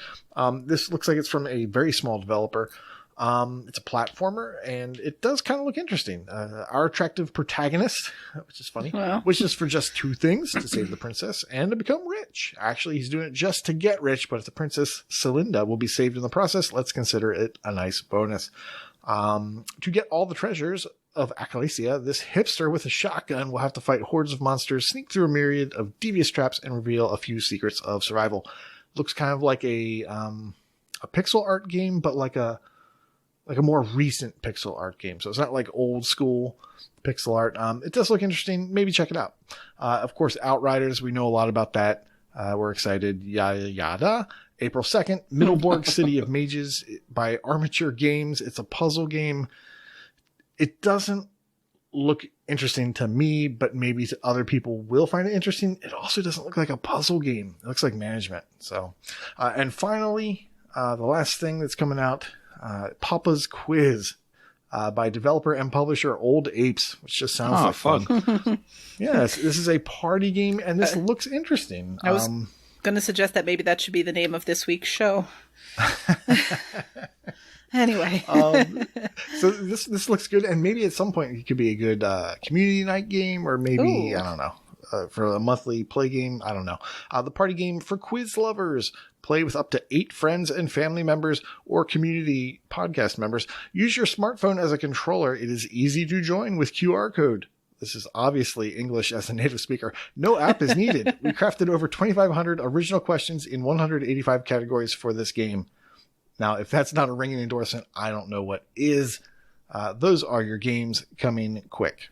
This looks like it's from a very small developer. It's a platformer, and it does kind of look interesting. Our attractive protagonist, which is funny, wishes for just two things: to save the princess and to become rich. Actually, he's doing it just to get rich, but if the princess Celinda will be saved in the process, let's consider it a nice bonus. To get all the treasures of Akalasia, this hipster with a shotgun will have to fight hordes of monsters, sneak through a myriad of devious traps, and reveal a few secrets of survival. Looks kind of like a pixel art game, but like a more recent pixel art game. So it's not like old school pixel art. It does look interesting. Maybe check it out. Of course, Outriders, we know a lot about that. We're excited. Yada, yada. April 2nd, Middleborg City of Mages by Armature Games. It's a puzzle game. It doesn't look interesting to me, but maybe to other people will find it interesting. It also doesn't look like a puzzle game. It looks like management. So, and finally, the last thing that's coming out, Papa's Quiz by developer and publisher Old Apes, which just sounds like fun. Yes, this is a party game, and this looks interesting. I was going to suggest that maybe that should be the name of this week's show. Anyway. So this looks good, and maybe at some point it could be a good community night game, or maybe, I don't know, for a monthly play game. I don't know. The party game for quiz lovers. Play with up to 8 friends and family members or community podcast members. Use your smartphone as a controller. It is easy to join with QR code. This is obviously English as a native speaker. No app is needed. We crafted over 2,500 original questions in 185 categories for this game. Now, if that's not a ringing endorsement, I don't know what is. Those are your games coming quick.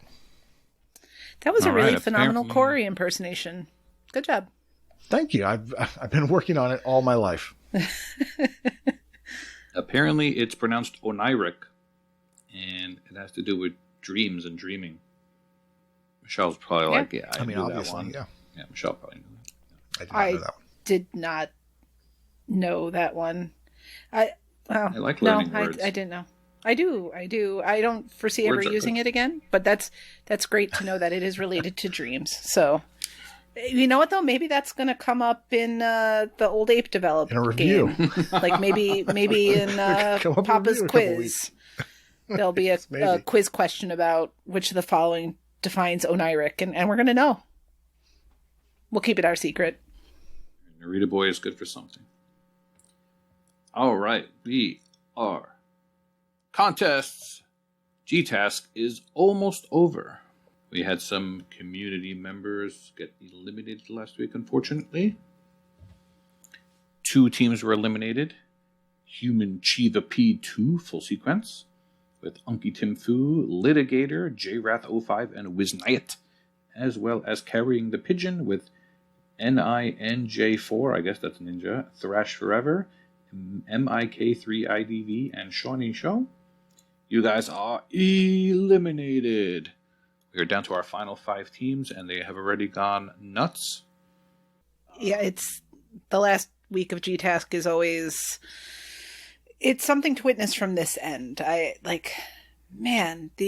That was a really phenomenal Corey impersonation. Good job. Thank you. I've been working on it all my life. Apparently, it's pronounced Oniric, and it has to do with dreams and dreaming. Michelle's probably I mean, knew that one. Yeah, Michelle probably knew that. I did not know that one. did not know that one. I like learning words. I didn't know. I do. I don't foresee ever using it again, but that's great to know that it is related to dreams. So, you know what though? Maybe that's going to come up in the Old Ape developed in a review. Game. Like maybe in Papa's Quiz. There'll be a quiz question about which of the following defines Oniric, and we're going to know. We'll keep it our secret. Narita Boy is good for something. All right, we are contests. G-Task is almost over. We had some community members get eliminated last week, unfortunately. 2 teams were eliminated. Human Chiva P2 full sequence with Unky Tim Fu, Litigator, JWrath05, and Wiznayet, as well as Carrying the Pigeon with NINJ4, I guess that's Ninja, Thrash Forever, MIK3IDV, and Shawnee Show. You guys are eliminated. We are down to our final 5 teams, and they have already gone nuts. Yeah, it's the last week of G-Task is always... It's something to witness from this end. The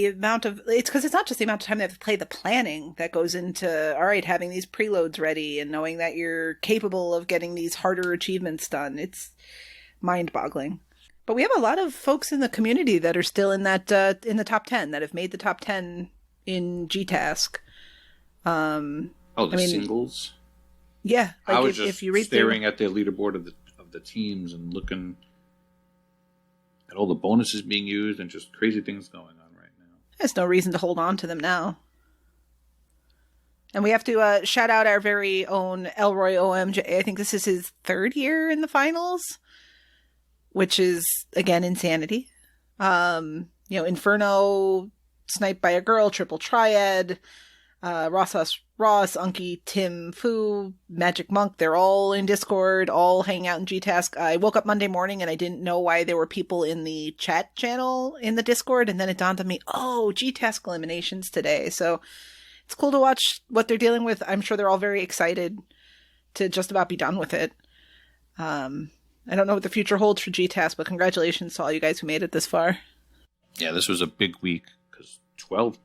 amount of... It's because it's not just the amount of time they have to play, the planning that goes into, all right, having these preloads ready and knowing that you're capable of getting these harder achievements done. It's mind-boggling. But we have a lot of folks in the community that are still in that in the top 10, that have made the top 10 in G-Task. Singles? Yeah. I was just staring at the leaderboard of the teams and looking at all the bonuses being used and just crazy things going on right now. There's no reason to hold on to them now. And we have to shout out our very own Elroy OMJ. I think this is his 3rd year in the finals, which is, again, insanity. Inferno, Sniped by a Girl, Triple Triad, Ross, Unky, Tim, Fu, Magic Monk. They're all in Discord, all hanging out in G-Task. I woke up Monday morning and I didn't know why there were people in the chat channel in the Discord. And then it dawned on me, G-Task eliminations today. So it's cool to watch what they're dealing with. I'm sure they're all very excited to just about be done with it. I don't know what the future holds for G-Task, but congratulations to all you guys who made it this far. Yeah, this was a big week because 12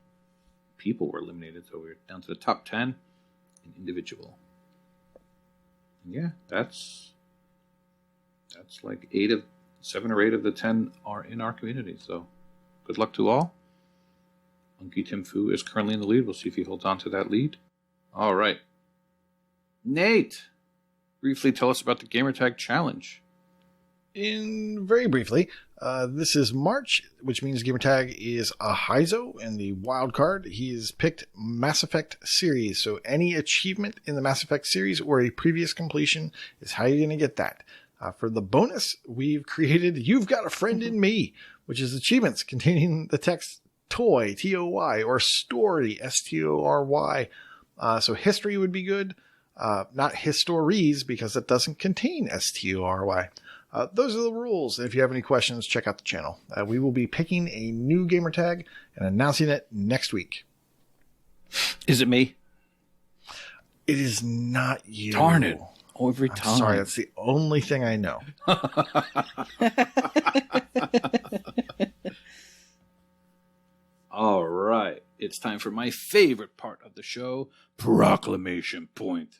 people were eliminated, so we're down to the top 10 in individual. And yeah, that's like 7 or 8 of the 10 are in our community. So good luck to all. Monkey Tim Fu is currently in the lead. We'll see if he holds on to that lead. All right, Nate, briefly tell us about the Gamertag Challenge. Very briefly, this is March, which means Gamertag is a Heizo, and the wild card, he has picked Mass Effect series. So any achievement in the Mass Effect series or a previous completion is how you're going to get that. For the bonus, we've created You've Got a Friend in Me, which is achievements containing the text toy, T-O-Y, or story, S-T-O-R-Y. So history would be good. Not histories, because it doesn't contain S-T-O-R-Y. Those are the rules. And if you have any questions, check out the channel. We will be picking a new gamer tag and announcing it next week. Is it me? It is not you. Darn it. Every time. I'm sorry, that's the only thing I know. All right. It's time for my favorite part of the show, Proclamation Point.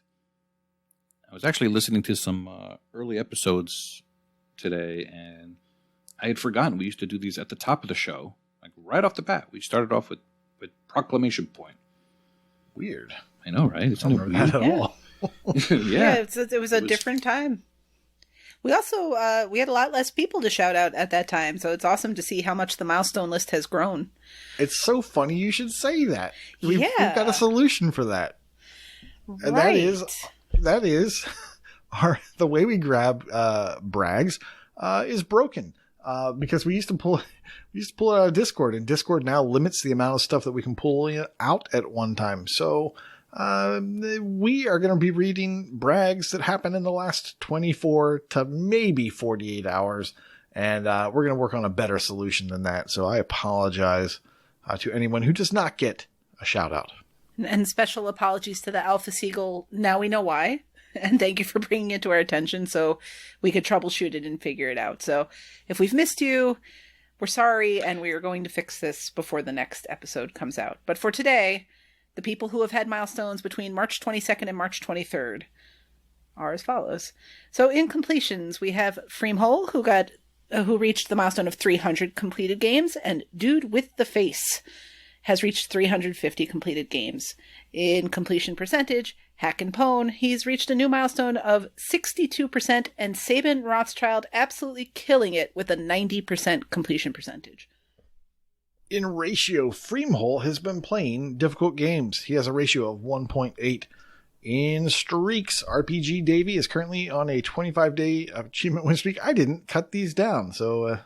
I was actually listening to some early episodes today, and I had forgotten we used to do these at the top of the show, like right off the bat. We started off with Proclamation Point. Weird. I know, right? It's not weird at all. Yeah, it was a different time. We also we had a lot less people to shout out at that time, so it's awesome to see how much the milestone list has grown. It's so funny you should say that. We've got a solution for that. And right. that is the way we grab brags is broken because we used to pull it out of Discord, and Discord now limits the amount of stuff that we can pull out at one time. So we are going to be reading brags that happen in the last 24 to maybe 48 hours, and we're going to work on a better solution than that. So I apologize to anyone who does not get a shout out. And special apologies to the Alpha Seagull. Now we know why. And thank you for bringing it to our attention so we could troubleshoot it and figure it out. So if we've missed you, we're sorry, and we are going to fix this before the next episode comes out. But for today, the people who have had milestones between March 22nd and March 23rd are as follows. So in completions, we have Freemhole, who reached the milestone of 300 completed games, and Dude with the Face has reached 350 completed games. In completion percentage, Hack and Pone, he's reached a new milestone of 62%, and Sabin Rothschild absolutely killing it with a 90% completion percentage. In ratio, Freemhole has been playing difficult games. He has a ratio of 1.8. In streaks, RPG Davey is currently on a 25-day achievement win streak. I didn't cut these down, so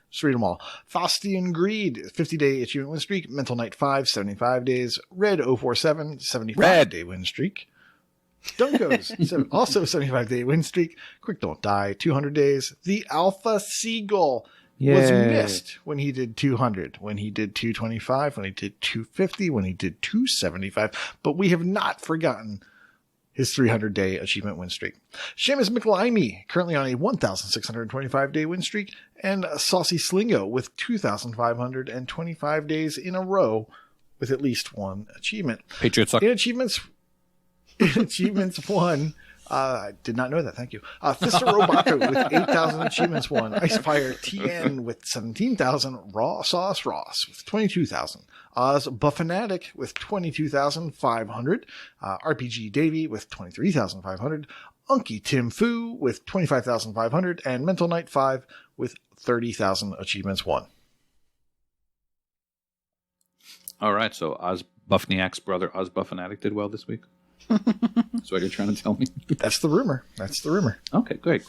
just read them all. Faustian Greed, 50-day achievement win streak. Mental Knight 5, 75 days. Red 047, 75-day win streak. Dunkos, also 75-day win streak. Quick Don't Die, 200 days. The Alpha Seagull was missed when he did 200, when he did 225, when he did 250, when he did 275. But we have not forgotten his 300-day achievement win streak. Seamus McLimey, currently on a 1,625-day win streak, and Saucy Slingo with 2,525 days in a row with at least one achievement. Patriots suck. In achievements 1, I did not know that. Thank you. Fister Robaku with 8,000 achievements won. Icefire TN with 17,000. Raw Sauce Ross with 22,000. Oz Buffanatic with 22,500. RPG Davey with 23,500. Unky Tim Fu with 25,500. And Mental Knight 5 with 30,000 achievements won. All right, so Oz Buffniak's brother, Ozbuffanatic, did well this week? That's what you're trying to tell me? That's the rumor. Okay, great.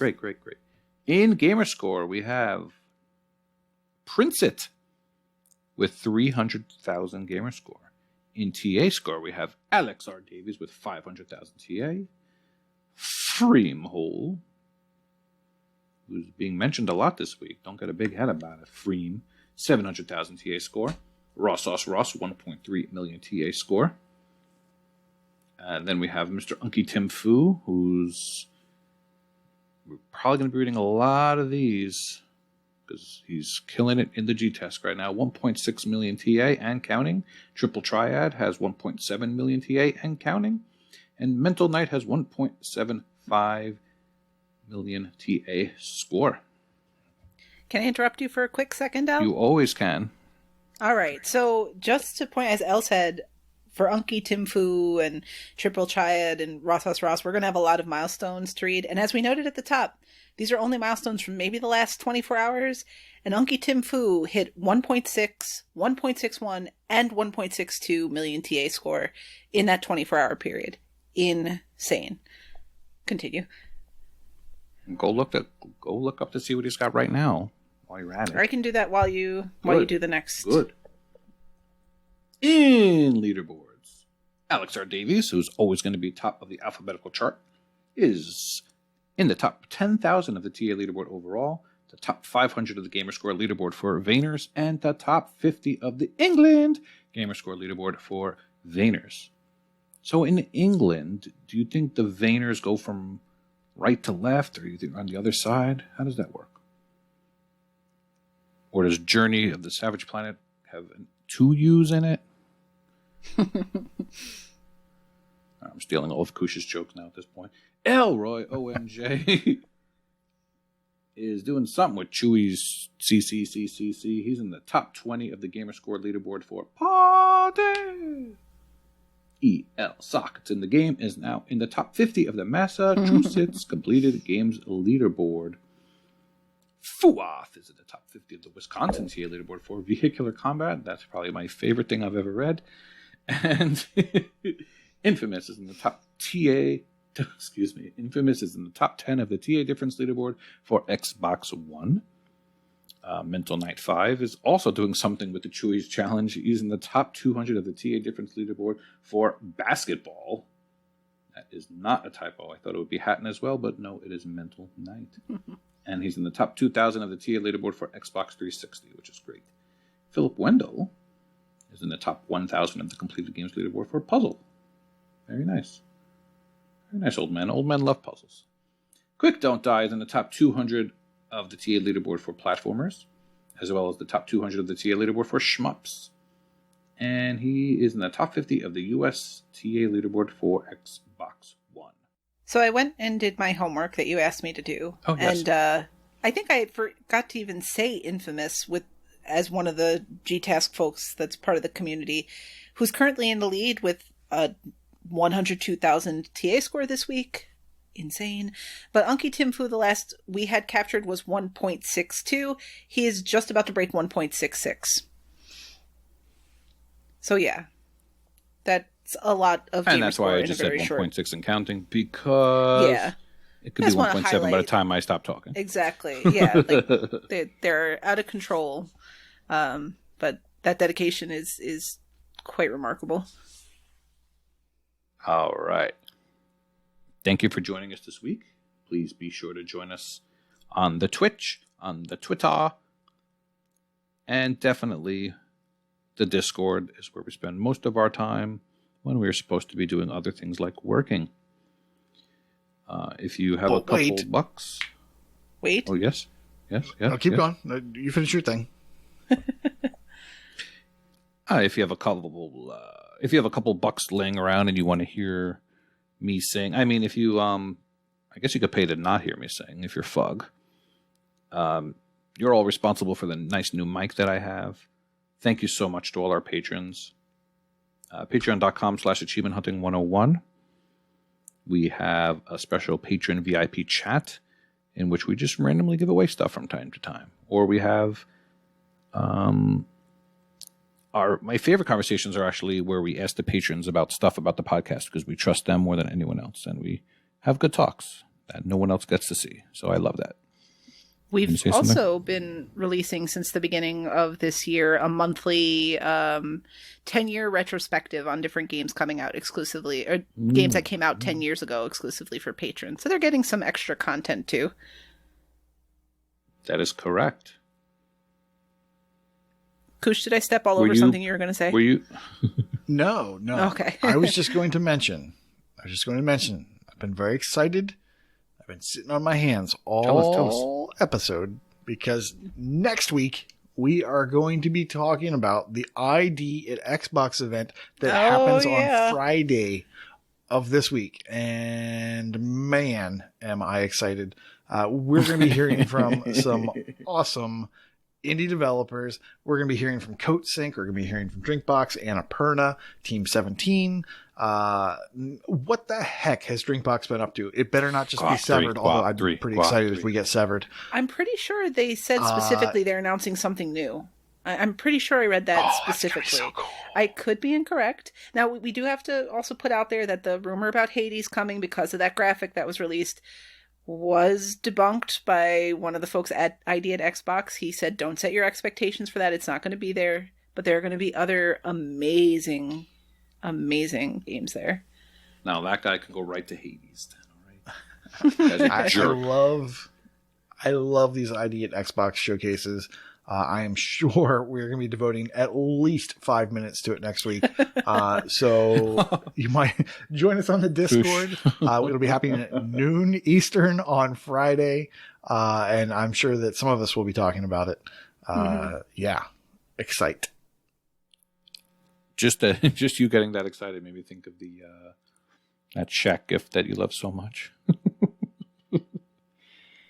In Gamerscore, we have Prince It with 300,000 Gamerscore. In TA score, we have Alex R. Davies with 500,000 TA. Freemhole, who's being mentioned a lot this week. Don't get a big head about it. Freem, 700,000 TA score. Ross 1.3 million TA score. And then we have Mr. Unky Tim Fu, who's... We're probably going to be reading a lot of these because he's killing it in the G-Test right now. 1.6 million TA and counting. Triple Triad has 1.7 million TA and counting. And Mental Knight has 1.75 million TA score. Can I interrupt you for a quick second, Al? You always can. All right. So just to point, as El said, for Unky Timfu and Triple Triad and Ross, we're going to have a lot of milestones to read. And as we noted at the top, these are only milestones from maybe the last 24 hours. And Unky Timfu hit 1.6, 1.61, and 1.62 million TA score in that 24-hour period. Insane. Continue. Go look up to see what he's got right now while you're at it. Or I can do that while you do the next. Good. In leaderboards, Alex R. Davies, who's always going to be top of the alphabetical chart, is in the top 10,000 of the TA leaderboard overall, the top 500 of the Gamerscore leaderboard for Vayners, and the top 50 of the England Gamerscore leaderboard for Vayners. So in England, do you think the Vayners go from right to left, or you think on the other side? How does that work? Or does Journey of the Savage Planet have two U's in it? I'm stealing all of Koosh's jokes now at this point. Elroy OMJ is doing something with Chewy's CCCCC. He's in the top 20 of the Gamerscore leaderboard for Party. EL Sockets in the game is now in the top 50 of the Massachusetts completed games leaderboard. Fuoth is in the top 50 of the Wisconsin TA leaderboard for vehicular combat. That's probably my favorite thing I've ever read. And Infamous is in the top Infamous is in the top 10 of the TA difference leaderboard for Xbox One. Mental Knight 5 is also doing something with the Chewy's Challenge. He's in the top 200 of the TA difference leaderboard for basketball. That is not a typo. I thought it would be Hatton as well, but no, it is Mental Knight. And he's in the top 2,000 of the TA leaderboard for Xbox 360, which is great. Philip Wendell is in the top 1,000 of the completed games leaderboard for Puzzle. Very nice. Very nice, old man. Old men love puzzles. Quick Don't Die is in the top 200 of the TA leaderboard for platformers, as well as the top 200 of the TA leaderboard for shmups. And he is in the top 50 of the US TA leaderboard for Xbox One. So I went and did my homework that you asked me to do. Oh, yes. And I think I forgot to even say Infamous as one of the G-Task folks that's part of the community, who's currently in the lead with a 102,000 TA score this week. Insane. But Unky Timfu, the last we had captured was 1.62. He is just about to break 1.66. So yeah, that's a lot of gamer. And that's why I just said 1.6 and counting, because it could be 1.7 by the time I stop talking. Exactly. Yeah, like they're out of control. But that dedication is quite remarkable. All right. Thank you for joining us this week. Please be sure to join us on the Twitch, on the Twitter, and definitely the Discord is where we spend most of our time when we're supposed to be doing other things like working. If you have a couple bucks... Wait. Oh, yes. No, keep going. No, you finish your thing. If you have a couple bucks laying around and you want to hear me sing, I mean, if you I guess you could pay to not hear me sing if you're Fug. You're all responsible for the nice new mic that I have. Thank you so much to all our patrons. Patreon.com/achievementhunting101. We have a special patron VIP chat in which we just randomly give away stuff from time to time. Or we have my favorite conversations are actually where we ask the patrons about stuff about the podcast because we trust them more than anyone else, and we have good talks that no one else gets to see. So I love that. We've also been releasing since the beginning of this year a monthly 10-year retrospective on different games coming out exclusively, or games that came out 10 years ago exclusively for patrons. So they're getting some extra content too. That is correct. Koosh, did I step all over something you were going to say? Were you? No. Okay. I was just going to mention, I've been very excited. I've been sitting on my hands all episode because next week we are going to be talking about the ID at Xbox event that happens on Friday of this week. And man, am I excited. We're going to be hearing from some awesome indie developers. We're going to be hearing from CoatSync. We're going to be hearing from Drinkbox, Annapurna, Team 17. What the heck has Drinkbox been up to? It better not just be severed, although I'd be pretty excited if we get severed. I'm pretty sure they said specifically they're announcing something new. I'm pretty sure I read that specifically. So cool. I could be incorrect. Now, we do have to also put out there that the rumor about Hades coming because of that graphic that was released was debunked by one of the folks at ID at Xbox. He said, don't set your expectations for that. It's not going to be there. But there are going to be other amazing games there. Now, that guy can go right to Hades. All right. I love these ID at Xbox showcases. I am sure we're going to be devoting at least 5 minutes to it next week. So you might join us on the Discord. It'll be happening at noon Eastern on Friday. And I'm sure that some of us will be talking about it. Yeah. Excite. Just you getting that excited made me think of the that Shaq gift that you love so much.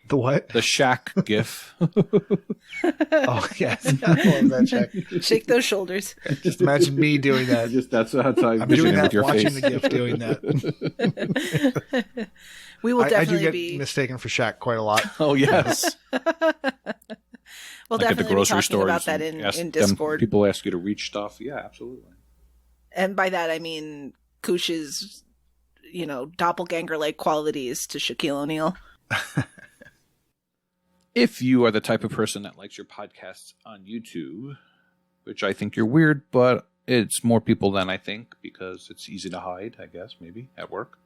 The what? The Shaq gif. Oh, yes. I love that Shaq. Shake those shoulders. Just imagine me doing that. That's how I'm doing that, with your watching face. the gif doing that. We will definitely I do get be mistaken for Shaq quite a lot. Oh, yes. We'll like definitely at the grocery be talking stores about that in them, Discord. people ask you to reach stuff. Yeah, absolutely. And by that, I mean Koosh's, doppelganger-like qualities to Shaquille O'Neal. If you are the type of person that likes your podcasts on YouTube, which I think you're weird, but it's more people than I think because it's easy to hide, I guess, maybe, at work.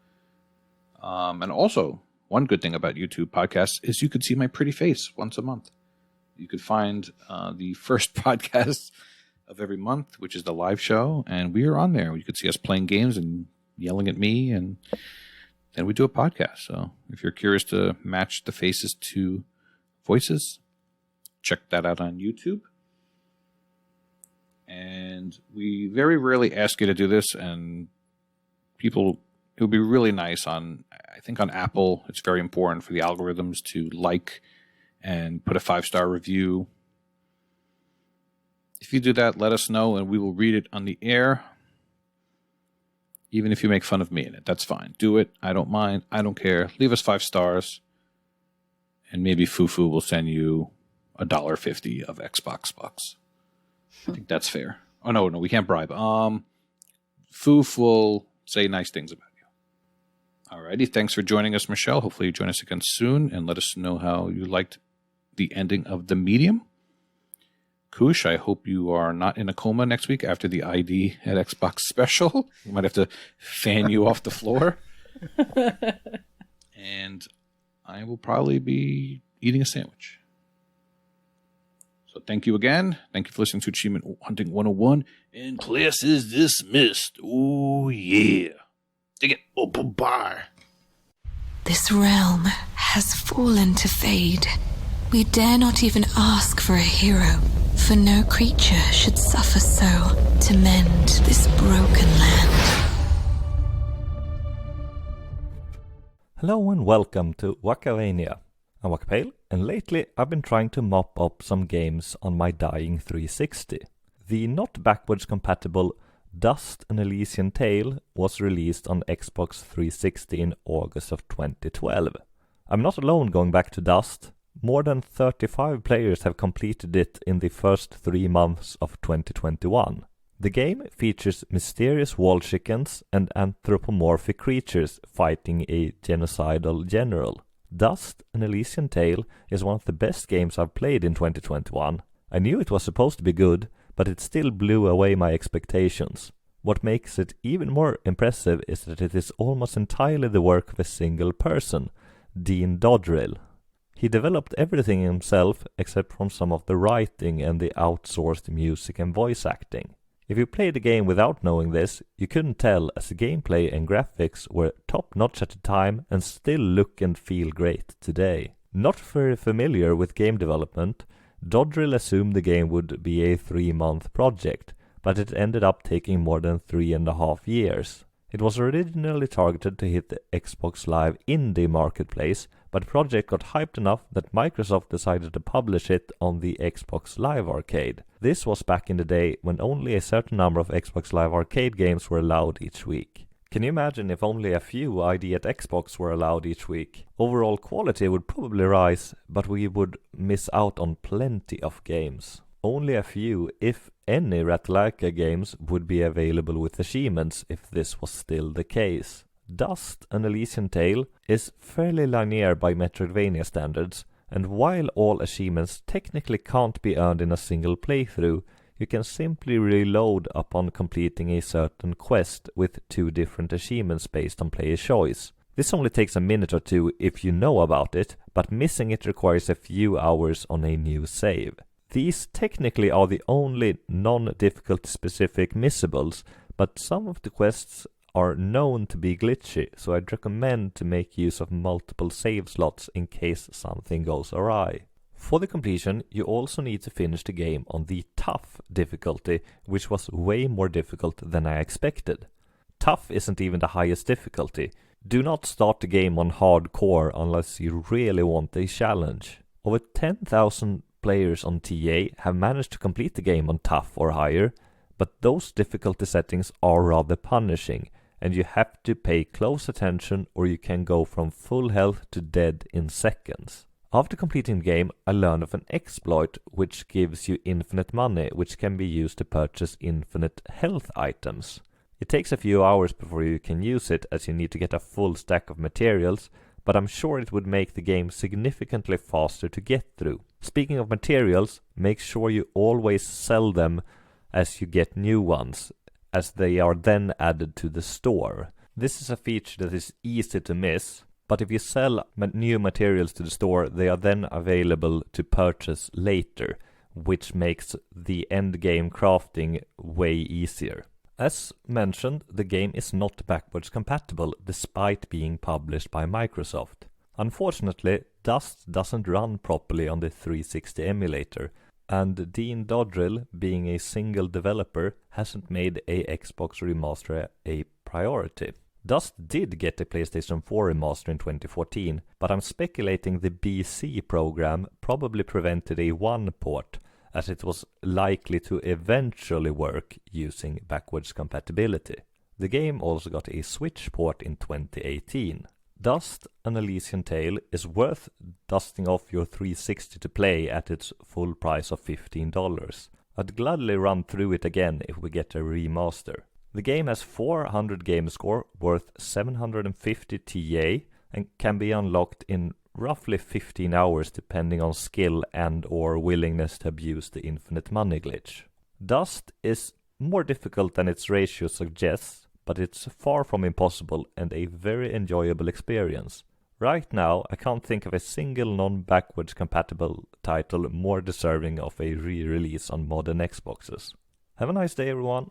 And also, one good thing about YouTube podcasts is you could see my pretty face once a month. You could find the first podcast of every month, which is the live show, and we are on there. You could see us playing games and yelling at me, and then we do a podcast. So if you're curious to match the faces to voices, check that out on YouTube. And we very rarely ask you to do this, and it would be really nice I think on Apple, it's very important for the algorithms to like and put a 5-star review. If you do that, let us know, and we will read it on the air. Even if you make fun of me in it, that's fine. Do it. I don't mind. I don't care. Leave us 5 stars. And maybe Fufu will send you $1.50 of Xbox bucks. I think that's fair. Oh, no, we can't bribe. Foof will say nice things about you. Alrighty, thanks for joining us, Michelle. Hopefully you join us again soon and let us know how you liked the ending of The Medium. Koosh, I hope you are not in a coma next week after the ID at Xbox special. We might have to fan you off the floor. And I will probably be eating a sandwich. So thank you again. Thank you for listening to Achievement Hunting 101. And class is dismissed. Oh, yeah. Dig it. Oh, bye. This realm has fallen to fade. We dare not even ask for a hero, for no creature should suffer so to mend this broken land. Hello and welcome to Wakavania. I'm Wakapeil, and lately I've been trying to mop up some games on my dying 360. The not backwards compatible Dust An Elysian Tail was released on Xbox 360 in August of 2012. I'm not alone going back to Dust. More than 35 players have completed it in the first 3 months of 2021. The game features mysterious wall chickens and anthropomorphic creatures fighting a genocidal general. Dust An Elysian Tail is one of the best games I've played in 2021. I knew it was supposed to be good, but it still blew away my expectations. What makes it even more impressive is that it is almost entirely the work of a single person, Dean Dodrill. He developed everything himself except from some of the writing and the outsourced music and voice acting. If you played the game without knowing this, you couldn't tell, as the gameplay and graphics were top-notch at the time and still look and feel great today. Not very familiar with game development, Dodrill assumed the game would be a 3-month project, but it ended up taking more than 3.5 years. It was originally targeted to hit the Xbox Live indie marketplace, but the project got hyped enough that Microsoft decided to publish it on the Xbox Live Arcade. This was back in the day when only a certain number of Xbox Live Arcade games were allowed each week. Can you imagine if only a few ID at Xbox were allowed each week? Overall quality would probably rise, but we would miss out on plenty of games. Only a few, if any, Ratalaika games would be available with achievements if this was still the case. Dust An Elysian Tail is fairly linear by Metroidvania standards, and while all achievements technically can't be earned in a single playthrough, you can simply reload upon completing a certain quest with 2 different achievements based on player choice. This only takes a minute or 2 if you know about it, but missing it requires a few hours on a new save. These technically are the only non-difficulty specific missables, but some of the quests are known to be glitchy, so I'd recommend to make use of multiple save slots in case something goes awry. For the completion, you also need to finish the game on the tough difficulty, which was way more difficult than I expected. Tough isn't even the highest difficulty. Do not start the game on hardcore unless you really want a challenge. Over 10,000 players on TA have managed to complete the game on tough or higher, but those difficulty settings are rather punishing, and you have to pay close attention or you can go from full health to dead in seconds. After completing the game, I learned of an exploit which gives you infinite money, which can be used to purchase infinite health items. It takes a few hours before you can use it, as you need to get a full stack of materials, but I'm sure it would make the game significantly faster to get through. Speaking of materials, make sure you always sell them as you get new ones, as they are then added to the store. This is a feature that is easy to miss, but if you sell new materials to the store, they are then available to purchase later, which makes the end game crafting way easier. As mentioned, the game is not backwards compatible despite being published by Microsoft. Unfortunately, Dust doesn't run properly on the 360 emulator, and Dean Dodrill, being a single developer, hasn't made a Xbox remaster a priority. Dust did get a PlayStation 4 remaster in 2014, but I'm speculating the BC program probably prevented a 1 port, as it was likely to eventually work using backwards compatibility. The game also got a Switch port in 2018. Dust An Elysian Tail is worth dusting off your 360 to play at its full price of $15. I'd gladly run through it again if we get a remaster. The game has 400 game score worth 750 TA and can be unlocked in roughly 15 hours depending on skill and or willingness to abuse the infinite money glitch. Dust is more difficult than its ratio suggests, but it's far from impossible and a very enjoyable experience. Right now, I can't think of a single non-backwards compatible title more deserving of a re-release on modern Xboxes. Have a nice day, everyone!